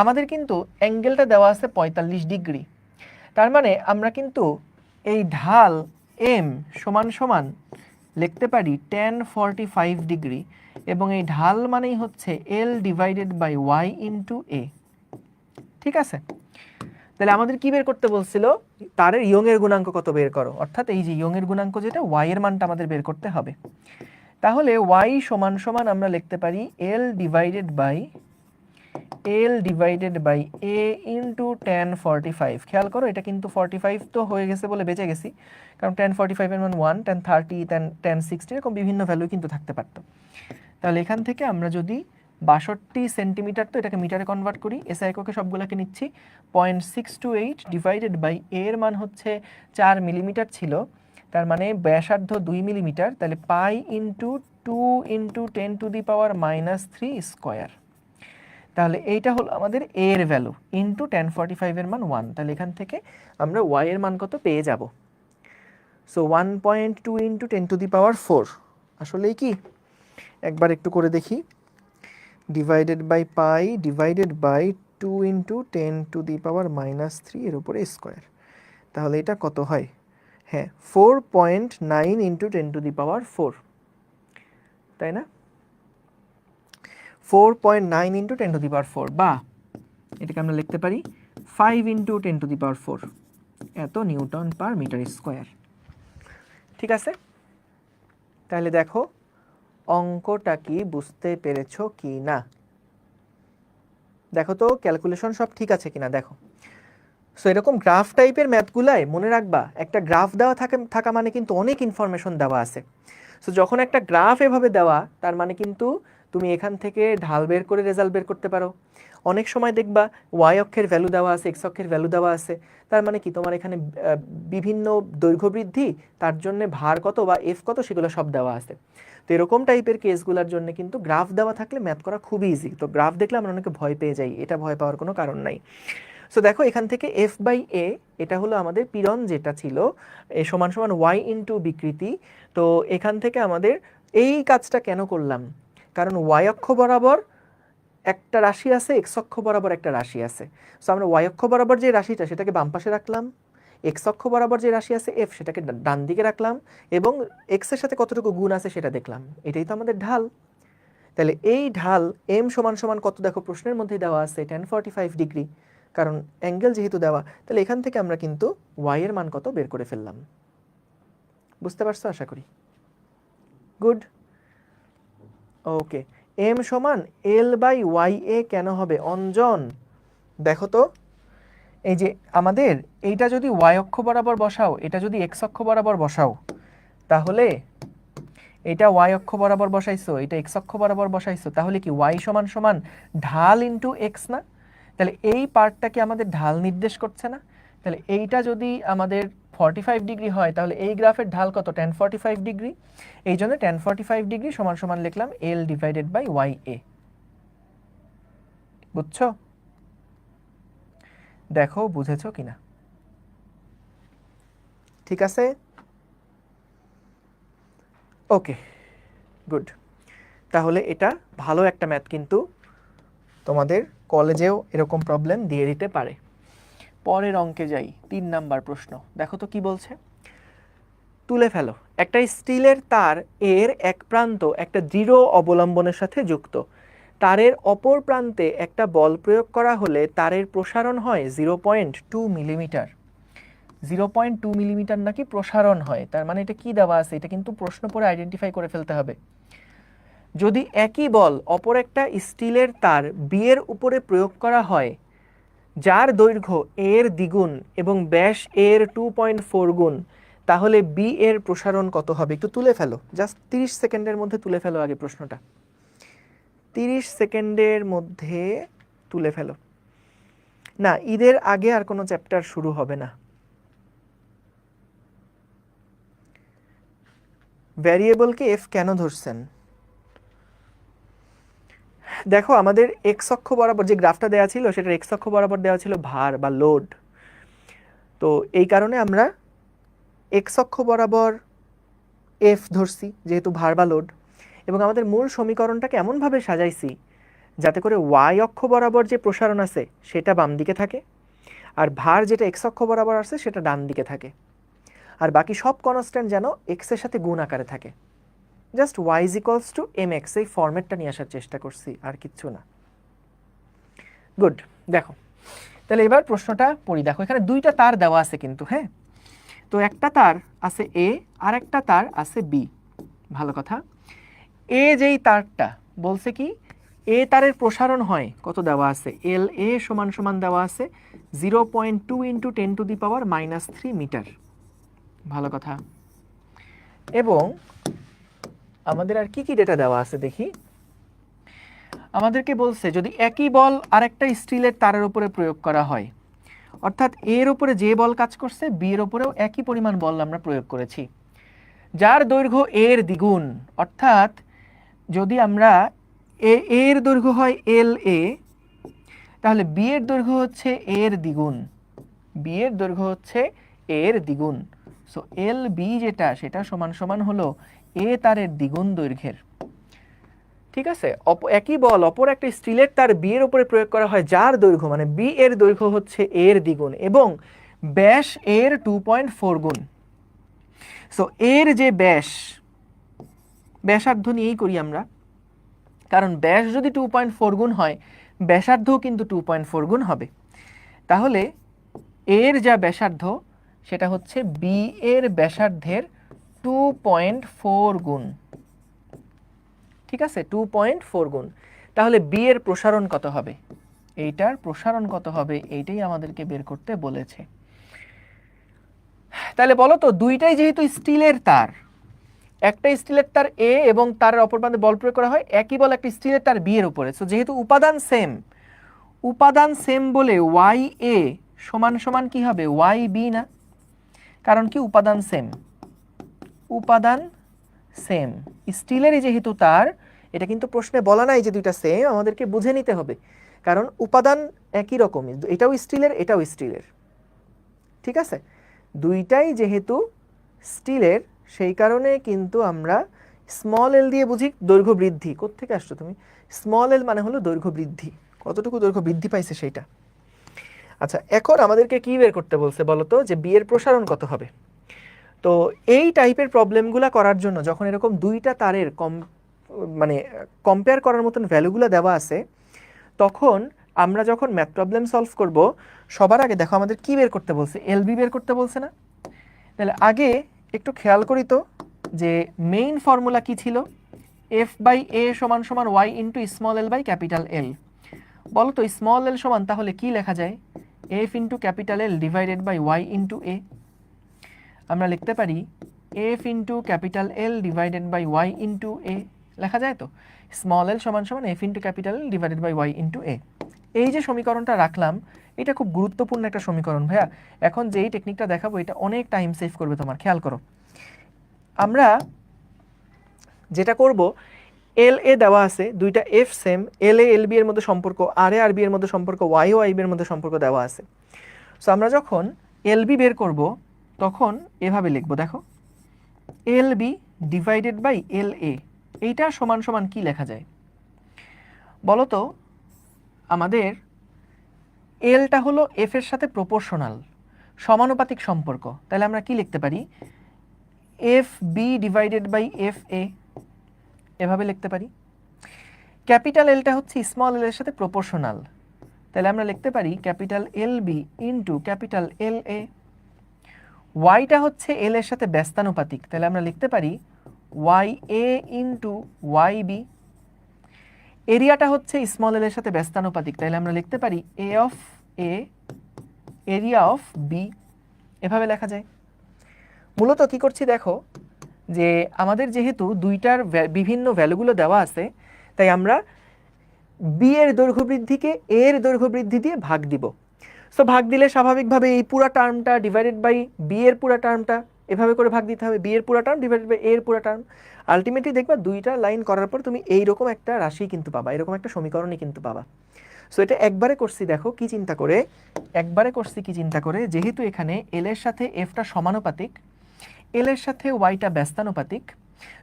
আমাদের কিন্তু অ্যাঙ্গেলটা দেওয়া আছে 45 ডিগ্রি, তার মানে আমরা কিন্তু এই ঢাল এম সমান সমান লিখতে পারি tan 45 ডিগ্রি, এবং এই ঢাল মানেই হচ্ছে L divided by Y into A. ঠিক আছে, তাহলে আমাদের কি বের করতে বলছিল, তারের ইয়ংয়ের গুণাঙ্ক কত বের করো, অর্থাৎ এই যে ইয়ংয়ের গুণাঙ্ক যেটা ওয়াই এর মানটা আমাদের বের করতে হবে। তাহলে ওয়াই সমান সমান আমরা লিখতে পারি L divided by A into tan 45। খেয়াল করো এটা কিন্তু 45 তো হয়ে গেছে বলে বেঁচে গেছি, কারণ tan 45 এর মান 1, tan 30, tan 60 এরকম বিভিন্ন ভ্যালু কিন্তু থাকতে পারতো। তাহলে এখান থেকে আমরা যদি 62 সেন্টিমিটার, তো এটাকে মিটারে কনভার্ট করি, এসআই এককে সবগুলোকে নিচ্ছি। 0.628 ডিভাইডেড বাই এর মান হচ্ছে 4 মিলিমিটার ছিল, তার মানে ব্যাসার্ধ 2 মিলিমিটার, তাহলে পাই ইন্টু 2 ইন্টু 10⁻³ স্কোয়ার। তাহলে এইটা হলো আমাদের এর ভ্যালু ইন্টু 1045 এর মান 1। তাহলে এখান থেকে আমরা ওয়াই এর মান কত পেয়ে যাব। সো 1.2 ইন্টু 10⁻⁴ আসলেই কি, একবার একটু করে দেখি, divided by pi divided by 2 into 10⁻³ এর উপরে স্কোয়ার। তাহলে এটা কত হয়? হ্যাঁ, 4.9 ইন্টু 10⁻⁴, তাই না? 4.9 ইন্টু 10⁻⁴, বা এটাকে আমরা লিখতে পারি 5 ইন্টু 10⁻⁴, এত নিউটন পার মিটার স্কোয়ার। ঠিক আছে, তাহলে দেখো অঙ্কটা কি বুঝতে পেরেছো কি না? দেখো তো ক্যালকুলেশন সব ঠিক আছে কিনা দেখো। সো এরকম গ্রাফ টাইপের ম্যাথগুলাই মনে রাখবা, একটা গ্রাফ দেওয়া থাকা মানে কিন্তু অনেক ইনফরমেশন দেওয়া আছে। সো যখন একটা গ্রাফ এভাবে দেওয়া, তার মানে কিন্তু তুমি এখান থেকে ঢাল বের করে রেজাল্ট বের করতে পারো। অনেক সময় দেখবা ওয়াই অক্ষের ভ্যালু দেওয়া আছে, এক্স অক্ষের ভ্যালু দেওয়া আছে, তার মানে কি তোমার এখানে বিভিন্ন দৈর্ঘ্য বৃদ্ধি, তার জন্য ভার কত বা এফ কত সেগুলো সব দেওয়া আছে। তো এরকম টাইপের কেসগুলোর জন্য কিন্তু গ্রাফ দেওয়া থাকলে ম্যাথ করা খুবই ইজি। তো গ্রাফ দেখলে আমরা অনেকে ভয় পেয়ে যাই, এটা ভয় পাওয়ার কোনো কারণ নাই। সো দেখো এখান থেকে এফ বাই এ, এটা হলো আমাদের পীড়ন যেটা ছিল, এ সমান সমান ওয়াই ইন্টু বিকৃতি। তো এখান থেকে আমাদের এই কাজটা কেন করলাম, কারণ ওয়াই অক্ষ বরাবর একটা রাশি আছে, এক্স অক্ষ বরাবর একটা রাশি আছে। সো আমরা ওয়াই অক্ষ বরাবর যে রাশিটা সেটাকে বাম পাশে রাখলাম, এক্স অক্ষ বরাবর যে রাশি আছে এফ সেটাকে ডান দিকে রাখলাম, এবং এক্স এর সাথে কতটুকু গুণ আছে সেটা দেখলাম। এটাই তো আমাদের ঢাল। তাহলে এই ঢাল এম সমান সমান কত, দেখো প্রশ্নের মধ্যেই দেওয়া আছে 1045 ডিগ্রি, কারণ অ্যাঙ্গেল যেহেতু দেওয়া। তাহলে এখান থেকে আমরা কিন্তু ওয়াই এর মান কত বের করে ফেললাম। বুঝতে পারছো আশা করি? গুড, ওকে। এম সমান এল বাই ওয়াই এ কেন হবে অঞ্জন? দেখো তো, এই যে আমাদের এইটা যদি ওয়াই অক্ষ বরাবর বসাও, এটা যদি এক্স অক্ষ বরাবর বসাও, তাহলে এটা ওয়াই অক্ষ বরাবর বসাইছো, এটা এক্স অক্ষ বরাবর বসাইছো, তাহলে কি ওয়াই সমান সমান ঢাল ইন্টু এক্স না? তাহলে এই পার্টটা কি আমাদের ঢাল নির্দেশ করছে না? তাহলে এইটা যদি আমাদের 45 ডিগ্রি হয়, তাহলে এই গ্রাফের ঢাল কত? 1045 ডিগ্রি। এই জন্য 1045 ডিগ্রি সমান সমান লিখলাম এল ডিভাইডেড বাই ওয়াই এ। বুঝছো? দেখো বুঝেছো কিনা? ঠিক আছে, ওকে, গুড। তাহলে এটা ভালো একটা ম্যাথ, কিন্তু তোমাদের কলেজেও এরকম প্রবলেম দিয়ে দিতে পারে। পরের অঙ্কে যাই, 3 নাম্বার প্রশ্ন। দেখো তো কি বলছে, তুলে ফেলো একটা স্টিলের তার এর এক প্রান্ত একটা দৃঢ় অবলম্বনের সাথে যুক্ত, তারের অপর প্রান্তে একটা বল প্রয়োগ করা হলে তারের প্রসারণ হয় 0.2 মিলিমিটার। 0.2 মিলিমিটার নাকি প্রসারণ হয়, তার মানে এটা কি দেওয়া আছে, এটা কিন্তু প্রশ্ন পড়ে আইডেন্টিফাই করে ফেলতে হবে। যদি একই বল অপর একটা স্টিলের তার বি এর উপরে প্রয়োগ করা হয়, যার দৈর্ঘ্য এর দ্বিগুণ এবং ব্যাস এর 2.4 গুণ, তাহলে বি এর প্রসারণ কত হবে? একটু তুলে ফেলো, জাস্ট 30 সেকেন্ডের মধ্যে তুলে ফেলো আগে প্রশ্নটা। 30 সেকেন্ডের মধ্যে তুলে ফেলো। না, ঈদের আগে আর কোনো চ্যাপ্টার শুরু হবে না। ভ্যারিয়েবলকে এফ কেন ধরছেন? দেখো আমাদের এক্স অক্ষ বরাবর যে গ্রাফটা দেওয়া ছিল, সেটার এক্স অক্ষ বরাবর দেওয়া ছিল ভার বা লোড। তো এই কারণে আমরা এক্স অক্ষ বরাবর এফ ধরছি, যেহেতু ভার বা লোড। এবং আমাদের মূল সমীকরণটাকে এমনভাবে সাজাইছি যাতে করে ওয়াই অক্ষ বরাবর যে প্রসারণ আছে সেটা বাম দিকে থাকে, আর ভার যেটা এক্স অক্ষ বরাবর আছে সেটা ডান দিকে থাকে, আর বাকি সব কনস্ট্যান্ট যেন এক্স এর সাথে গুণ আকারে থাকে। Just Y is equals to M X, এই ফরম্যাটটা নিয়ে আসার চেষ্টা করছি, আর কিচ্ছু না। গুড, দেখো তাহলে এবার প্রশ্নটা পড়ি। দেখো এখানে দুইটা তার দেওয়া আছে কিন্তু, হ্যাঁ। তো একটা তার আছে এ আর একটা তার আছে বি। ভালো কথা, এ যেই তারটা বলছে কি, এ তারের প্রসারণ হয় কত দেওয়া আছে, এল এ সমান সমান দেওয়া আছে 0.2 ইন্টু 10⁻³ মিটার। ভালো কথা। এবং আমাদের আর কি কি ডেটা দেওয়া আছে দেখি। আমাদেরকে বলছে যদি একই বল আরেকটা স্টিলের তারের উপরে প্রয়োগ করা হয়, অর্থাৎ এর উপরে যে বল কাজ করছে বি এর উপরেও একই পরিমাণ বল আমরা প্রয়োগ করেছি, যার দৈর্ঘ্য এর দ্বিগুণ, অর্থাৎ যদি আমরা এর দৈর্ঘ্য হয় এল এ, তাহলে বি এর দৈর্ঘ্য হচ্ছে এর দ্বিগুণ, বি এর দৈর্ঘ্য হচ্ছে এর দ্বিগুণ। সো এল বি যেটা সেটা সমান সমান হলো এ তারের দ্বিগুণ দৈর্ঘ্যের। ঠিক আছে, একই বল অপর একটা স্টিলের তার বি এর উপরে প্রয়োগ করা হয়, যার দৈর্ঘ্য মানে বি এর দৈর্ঘ্য হচ্ছে এর দ্বিগুণ এবং ব্যাস এর 2.4 গুণ। সো এর যে ব্যাসার্ধ নিয়েই করি আমরা, কারণ ব্যাস যদি 2.4 গুণ হয় ব্যাসার্ধও কিন্তু 2.4 গুণ হবে। তাহলে এর যা ব্যাসার্ধ সেটা হচ্ছে বি এর ব্যাসার্ধের 2.4 গুণ। ঠিক আছে, 2.4 গুণ। তাহলে বি এর প্রসারণ কত হবে, এইটার প্রসারণ কত হবে এইটাই আমাদেরকে বের করতে বলেছে। তাহলে বলো তো, দুইটাই যেহেতু স্টিলের তার, একটা স্টিলের তার এ এবং তারের অপর প্রান্তে বল প্রয়োগ করা হয়, একই বল একটা স্টিলের তার বি এর উপরে। সো যেহেতু উপাদান সেম বলে ওয়াই এ সমান সমান কি হবে ওয়াই বি না, কারণ কি উপাদান সেম স্টিলেরই যেহেতু তার, এটা কিন্তু প্রশ্নে বলা নাই যে দুইটা সেম, আমাদেরকে বুঝে নিতে হবে, কারণ উপাদান একই রকমই, এটাও স্টিলের এটাও স্টিলের। ঠিক আছে, দুইটাই যেহেতু স্টিলের সেই কারণে কিন্তু আমরা স্মল এল দিয়ে বুঝি দৈর্ঘ্য বৃদ্ধি। কোত্থেকে আসছো তুমি? স্মল এল মানে হলো দৈর্ঘ্য বৃদ্ধি, কতটুকু দৈর্ঘ্য বৃদ্ধি পাইছে সেইটা। আচ্ছা, এখন আমাদেরকে কি বের করতে বলছে বলো তো, যে বি এর প্রসারণ কত হবে। তো এই টাইপের প্রবলেমগুলো করার জন্য যখন এরকম দুইটা তারের মানে কম্পেয়ার করার মতন ভ্যালুগুলো দেওয়া আছে, তখন আমরা যখন ম্যাথ প্রবলেম সলভ করব সবার আগে দেখো আমাদের কি বের করতে বলছে, এলবি বের করতে বলছে না। তাহলে আগে একটু খেয়াল করি তো যে মেইন ফর্মুলা কি ছিল, এফ বাই এ সমান সমান Y into small L by capital L. বলো তো স্মল এল সমান তাহলে কি লেখা যায়, F into capital L divided by Y into A. আমরা লিখতে পারি F into capital L divided by Y into A, লেখা যায় তো স্মল এল সমান সমান F into capital L divided by Y into A. এই যে সমীকরণটা রাখলাম এটা খুব গুরুত্বপূর্ণ একটা সমীকরণ ভাইয়া। এখন যেই টেকনিকটা দেখাবো এটা অনেক টাইম সেভ করবে তোমার, খেয়াল করো। আমরা যেটা করব, এল এ দেওয়া আছে, দুইটা এফ সেম, এল এ এল বি এর মধ্যে সম্পর্ক, আর এ আর বি এর মধ্যে সম্পর্ক, ওয়াই ও আই বি এর মধ্যে সম্পর্ক দেওয়া আছে। সো আমরা যখন এল বি বের করব তখন এভাবে লিখবো, দেখো L B divided by L A, এইটা সমান সমান কি লেখা যায় বলো তো। আমাদের এলটা হলো এফ এর সাথে প্রপোর্শনাল, সমানুপাতিক সম্পর্ক, তাহলে আমরা কি লিখতে পারি F B divided by F A, এভাবে লিখতে পারি। ক্যাপিটাল এলটা হচ্ছে স্মল এল এর সাথে প্রপোর্শনাল, তাহলে আমরা লিখতে পারি capital L B into capital L A. ওয়াইটা হচ্ছে এল এর সাথে ব্যস্তানুপাতিক, তাহলে আমরা লিখতে পারি Y A into Y B. এরিয়াটা হচ্ছে স্মল এল এর সাথে ব্যস্তানুপাতিক, তাহলে আমরা লিখতে পারি A of A area of B, এভাবে লেখা যায়। মূলত কি করছি দেখো, যে আমাদের যেহেতু দুইটার বিভিন্ন ভ্যালুগুলো দেওয়া আছে, তাই আমরা বি এর দৈর্ঘ্য বৃদ্ধিকে এর দৈর্ঘ্য বৃদ্ধি দিয়ে ভাগ দিব। সো ভাগ দিলে স্বাভাবিকভাবে এই পুরো টার্মটা ডিভাইডেড বাই বি এর পুরো টার্মটা, এভাবে করে ভাগ দিতে হবে, বি এর পুরো টার্ম ডিভাইডেড বাই এর পুরো টার্ম। আলটিমেটলি দেখবা দুইটা লাইন করার পর তুমি এইরকম একটা রাশি কিন্তু পাবা, এরকম একটা সমীকরণই কিন্তু পাবা। সো এটা একবারে করছি দেখো কি চিন্তা করে, যেহেতু এখানে এল এর সাথে এফটা সমানুপাতিক, এল এর সাথে ওয়াইটা ব্যস্তানুপাতিক,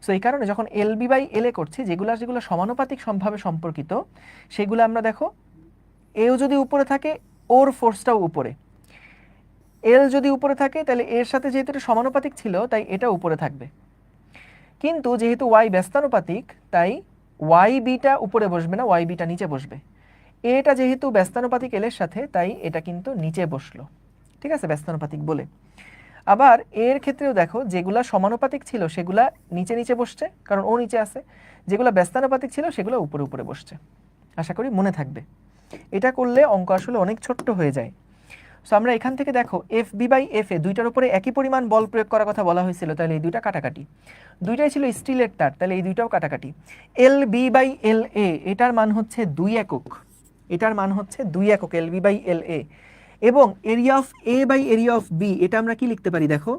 সো এই কারণে যখন এল বি বাই এল এ করছি যেগুলো সমানুপাতিক ভাবে সম্পর্কিত সেগুলো আমরা দেখো, এও যদি উপরে থাকে ওর ফোর্সটাও উপরে, এল যদি উপরে থাকে তাহলে এর সাথে যেহেতু এটা সমানুপাতিক ছিল তাই এটা উপরে থাকবে, কিন্তু যেহেতু ওয়াই ব্যস্তানুপাতিক তাই ওয়াই বিটা উপরে বসবে না, ওয়াই বিটা নিচে বসবে। এটা যেহেতু ব্যস্তানুপাতিক এল এর সাথে তাই এটা কিন্তু নিচে বসলো, ঠিক আছে, ব্যস্তানুপাতিক বলে। আবার এর ক্ষেত্রেও দেখো যেগুলা সমানুপাতিক ছিল সেগুলা নিচে নিচে বসছে কারণ ও নিচে আছে, যেগুলো ব্যস্তানুপাতিক ছিল সেগুলো উপরে উপরে বসছে। আশা করি মনে থাকবে, এটা করলে অঙ্ক আসলে অনেক ছোট্ট হয়ে যায়। সো আমরা এখান থেকে দেখো F B by F A দুইটার উপরে একই পরিমাণ বল প্রয়োগ করার কথা বলা হয়েছিল, তাহলে এই দুইটা কাটাকাটি। দুইটাই ছিল স্টিলের তার, তাহলে এই দুইটাও কাটাকাটি। এল বি বাই এল এ এটার মান হচ্ছে 2 একক, এটার মান হচ্ছে 2 একক L B by L A. এবং area of A by area of B এটা আমরা কি লিখতে পারি দেখো,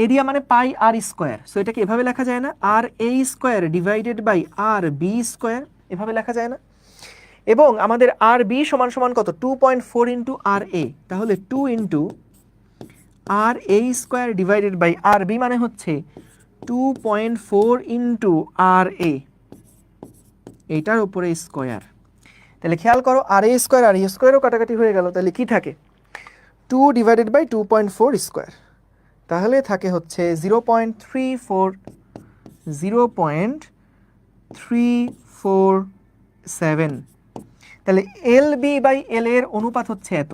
এরিয়া মানে পাই আর স্কোয়ার, সো এটাকে এভাবে লেখা যায় না, R A square divided by R B square, এভাবে লেখা যায় না। এবং আমাদের আর বি সমান সমান কত, 2.4 ইন্টু আর এ, তাহলে 2 into R A square divided by R B মানে হচ্ছে 2.4 ইন্টু আর এ, এইটার উপরে স্কোয়ার। তাহলে খেয়াল করো আর এ স্কোয়ার আর এ স্কোয়ারও কাটাকাটি হয়ে গেল, তাহলে কি থাকে 2 ডিভাইডেড বাই 2.4 স্কোয়ার, তাহলে থাকে হচ্ছে 0.347। তাহলে এল বি বাই এল এর অনুপাত হচ্ছে এত।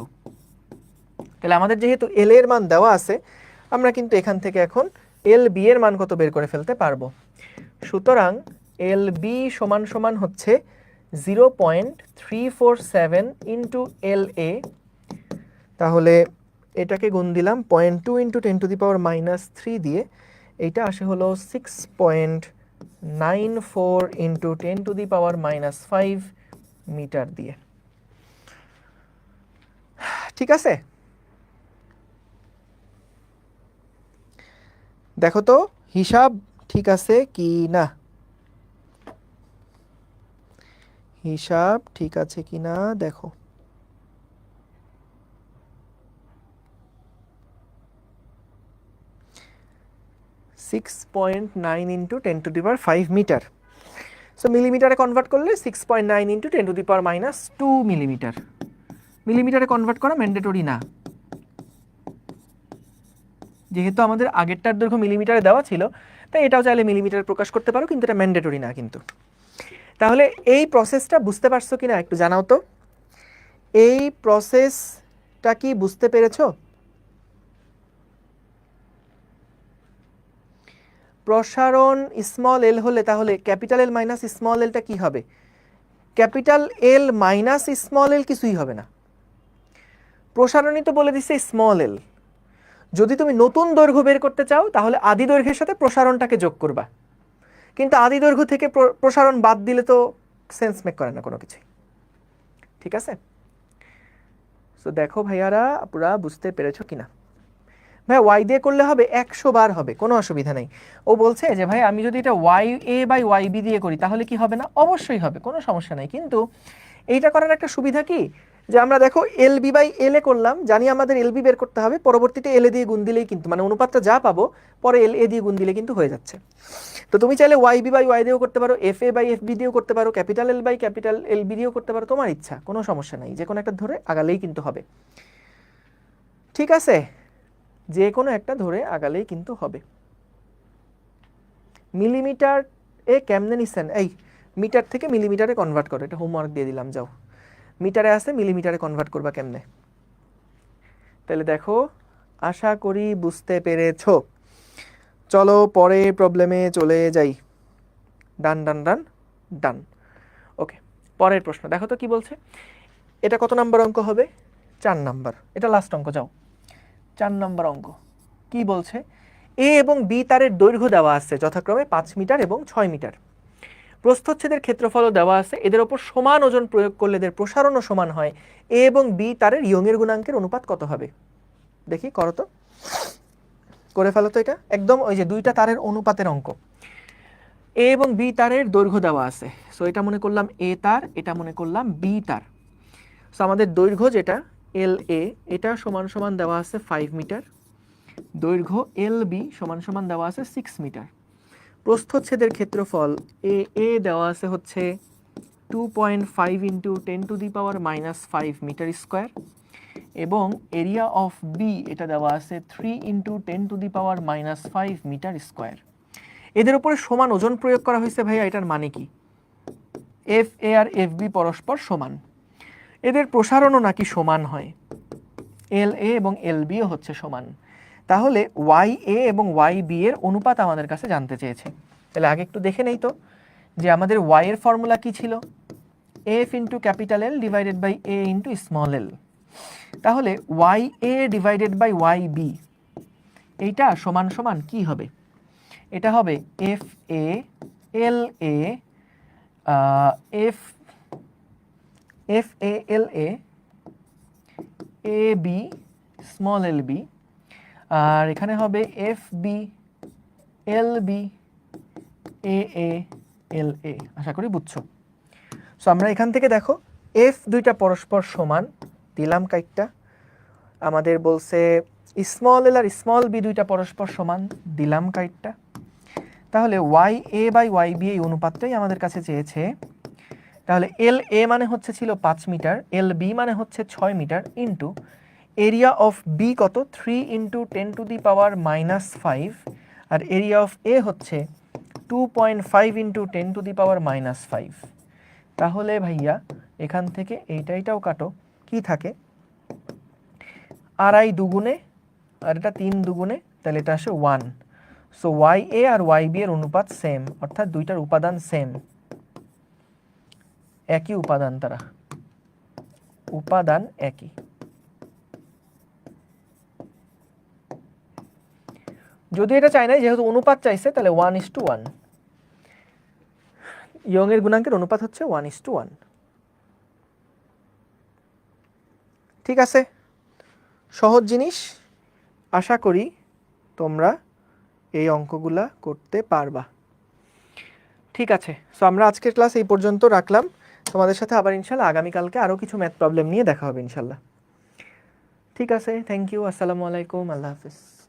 তাহলে আমাদের যেহেতু এল এর মান দেওয়া আছে, আমরা কিন্তু এখান থেকে এখন এল বি এর মান কত বের করে ফেলতে পারবো। সুতরাং এল বি সমান সমান হচ্ছে 0.347 ইন্টু এল এ, তাহলে এটাকে গুণ দিলাম 0.2 ইন্টু 10⁻³ দিয়ে, এইটা আসে হলো 6.94 ইন্টু 10⁻⁵ মিটার দিয়ে। ঠিক আছে, দেখো তো হিসাব ঠিক আছে কি না, হিসাব ঠিক আছে কি না দেখো। সিক্স 6.9 ইন্টু 10⁵ মিটার, সো মিলিমিটারে কনভার্ট করলে 6.9 ইন্টু 10⁻² মিলিমিটার। মিলিমিটারে কনভার্ট করা ম্যান্ডেটরি না, যেহেতু আমাদের আগেরটার দৈর্ঘ্য মিলিমিটারে দেওয়া ছিল, তাই এটাও চাইলে মিলিমিটারে প্রকাশ করতে পারো, কিন্তু এটা ম্যান্ডেটরি না কিন্তু। তাহলে এই প্রসেসটা বুঝতে পারছো কিনা একটু জানাও তো, এই প্রসেসটা কি বুঝতে পেরেছো? প্রসারণ স্মল এল হলে তাহলে ক্যাপিটাল এল মাইনাস স্মল এলটা কি হবে? ক্যাপিটাল এল মাইনাস স্মল এল কিছুই হবে না, প্রসারণই তো বলে দিচ্ছে স্মল এল। যদি তুমি নতুন দৈর্ঘ্য বের করতে চাও তাহলে আদি দৈর্ঘ্যের সাথে প্রসারণটাকে যোগ করবা, কিন্তু আদি দৈর্ঘ্য থেকে প্রসারণ বাদ দিলে তো সেন্স মেক করে না কোনো কিছু। ঠিক আছে, সো দেখো ভাইয়ারা পুরা বুঝতে পেরেছো কিনা। ভাই ওয়াই দিয়ে করলে হবে 100 বার হবে, কোনো অসুবিধা নেই। ও বলছে যে ভাই আমি যদি এটা Y A by Y B দিয়ে করি তাহলে কি হবে না? অবশ্যই হবে, কোনো সমস্যা নেই। কিন্তু এইটা করার একটা সুবিধা কি, যে আমরা দেখো এল বি বাই এল এ করলাম, জানি আমাদের এল বি বের করতে হবে, পরবর্তীতে এল এ দিয়ে গুণ দিলেই কিন্তু মানে অনুপাতটা যা পাবো পরে এল এ দিয়ে গুণ দিলে কিন্তু হয়ে যাচ্ছে। তো তুমি চাইলে ওয়াই বি বাই ওয়াই দিয়েও করতে পারো, F A by F B দিয়েও করতে পারো, capital L by capital L B দিয়েও করতে পারো, তোমার ইচ্ছা, কোনো সমস্যা নাই, যে কোনো একটা ধরে আগালেই কিন্তু হবে। ঠিক আছে, যে কোনো একটা ধরে আগালেই কিন্তু হবে। মিলিমিটার এ কেমনে নিচ্ছেন? এই মিটার থেকে মিলিমিটারে কনভার্ট করো, এটা হোমওয়ার্ক দিয়ে দিলাম, যাও মিটারে আছে মিলিমিটারে কনভার্ট করবা কেমনে। তাহলে দেখো আশা করি বুঝতে পেরেছো। চলো পরের প্রবলেমে চলে যাই। ডান ডান ডান ডান। ওকে, পরের প্রশ্ন দেখো তো কি বলছে। এটা কত নাম্বার অঙ্ক হবে? 4 নাম্বার, এটা লাস্ট অঙ্ক, যাও 4 নাম্বার অঙ্ক। কি বলছে? এ এবং বি তারের দৈর্ঘ্য দেওয়া আছে যথাক্রমে 5 মিটার এবং 6 মিটার। প্রস্থচ্ছেদের ক্ষেত্রফলও দেওয়া আছে, এদের ওপর সমান ওজন প্রয়োগ করলে এদের প্রসারণও সমান হয়। এ এবং বি তারের ইয়ংয়ের গুণাঙ্কের অনুপাত কত হবে? দেখি করো তো, করে ফেলো তো, এটা একদম ওই যে দুইটা তারের অনুপাতের অঙ্ক। এ এবং বি তারের দৈর্ঘ্য দেওয়া আছে, সো এটা মনে করলাম এ তার, এটা মনে করলাম বি তার। সো আমাদের দৈর্ঘ্য যেটা এল এ, এটা সমান সমান দেওয়া আছে 5 মিটার, দৈর্ঘ্য এল বি সমান সমান দেওয়া আছে 6 মিটার। প্রস্থচ্ছেদের ক্ষেত্রফল এ এ দেওয়া আছে হচ্ছে 2.5 ইন্টু 10⁻⁵ মিটার স্কোয়ার, এবং এরিয়া অফ বি এটা দেওয়া আছে 3 ইন্টু 10⁻⁵ মিটার স্কোয়ার। এদের উপরে সমান ওজন প্রয়োগ করা হয়েছে ভাইয়া, এটার মানে কি? এফ এ আর এফ বি পরস্পর সমান, এদের প্রসারণও নাকি সমান হয়, এল এ এবং এল বিও হচ্ছে সমান। তাহলে ওয়াই এ এবং ওয়াই বি এর অনুপাত আমাদের কাছে জানতে চেয়েছে। তাহলে আগে একটু দেখে নেই তো যে আমাদের ওয়াই এর ফর্মুলা কি ছিল, F into capital L divided by A into small L. তাহলে Y A divided by Y B এইটা সমান সমান কি হবে? এটা হবে F A L A F A L A B small L B, আর এখানে হবে F B L B A L A. আশা করি বুঝছো। সো আমরা এখান থেকে দেখো এফ দুইটা পরস্পর সমান দিলাম কাইটটা, আমাদের বলছে স্মল এল আর স্মল বি দুইটা পরস্পর সমান দিলাম কাইটটা। তাহলে Y A by Y B এই অনুপাতটাই আমাদের কাছে চেয়েছে। তাহলে এল এ মানে হচ্ছে ছিল 5 মিটার, এল বি মানে হচ্ছে 6 metre, into area of B কত 3 ইন্টু 10⁻⁻5, আর এরিয়া অফ এ হচ্ছে 2.5 ইন্টু 10⁻⁻5। তাহলে ভাইয়া এখান থেকে এইটাও কাটো, কি থাকে আড়াই দুগুণে আর এটা 3 দুগুণে, তাহলে এটা আসে 1। So Y A R Y B এর অনুপাত সেম, অর্থাৎ দুইটার উপাদান সেম, একই উপাদান, তারা উপাদান একই। যদি এটা চাই না, যেহেতু অনুপাত চাইছে, তাহলে 1:1, ইয়ং এর গুণাঙ্কের অনুপাত হচ্ছে 1:1। ঠিক আছে, সহজ জিনিস, আশা করি তোমরা এই অঙ্কগুলা করতে পারবা। ঠিক আছে, সো আমরা আজকের ক্লাস এই পর্যন্ত রাখলাম। তোমাদের সাথে আবার ইনশাল্লাহ আগামীকালকে আরও কিছু ম্যাথ প্রবলেম নিয়ে দেখা হবে ইনশাল্লাহ। ঠিক আছে, থ্যাংক ইউ, আসসালামু আলাইকুম, আল্লাহ হাফিজ।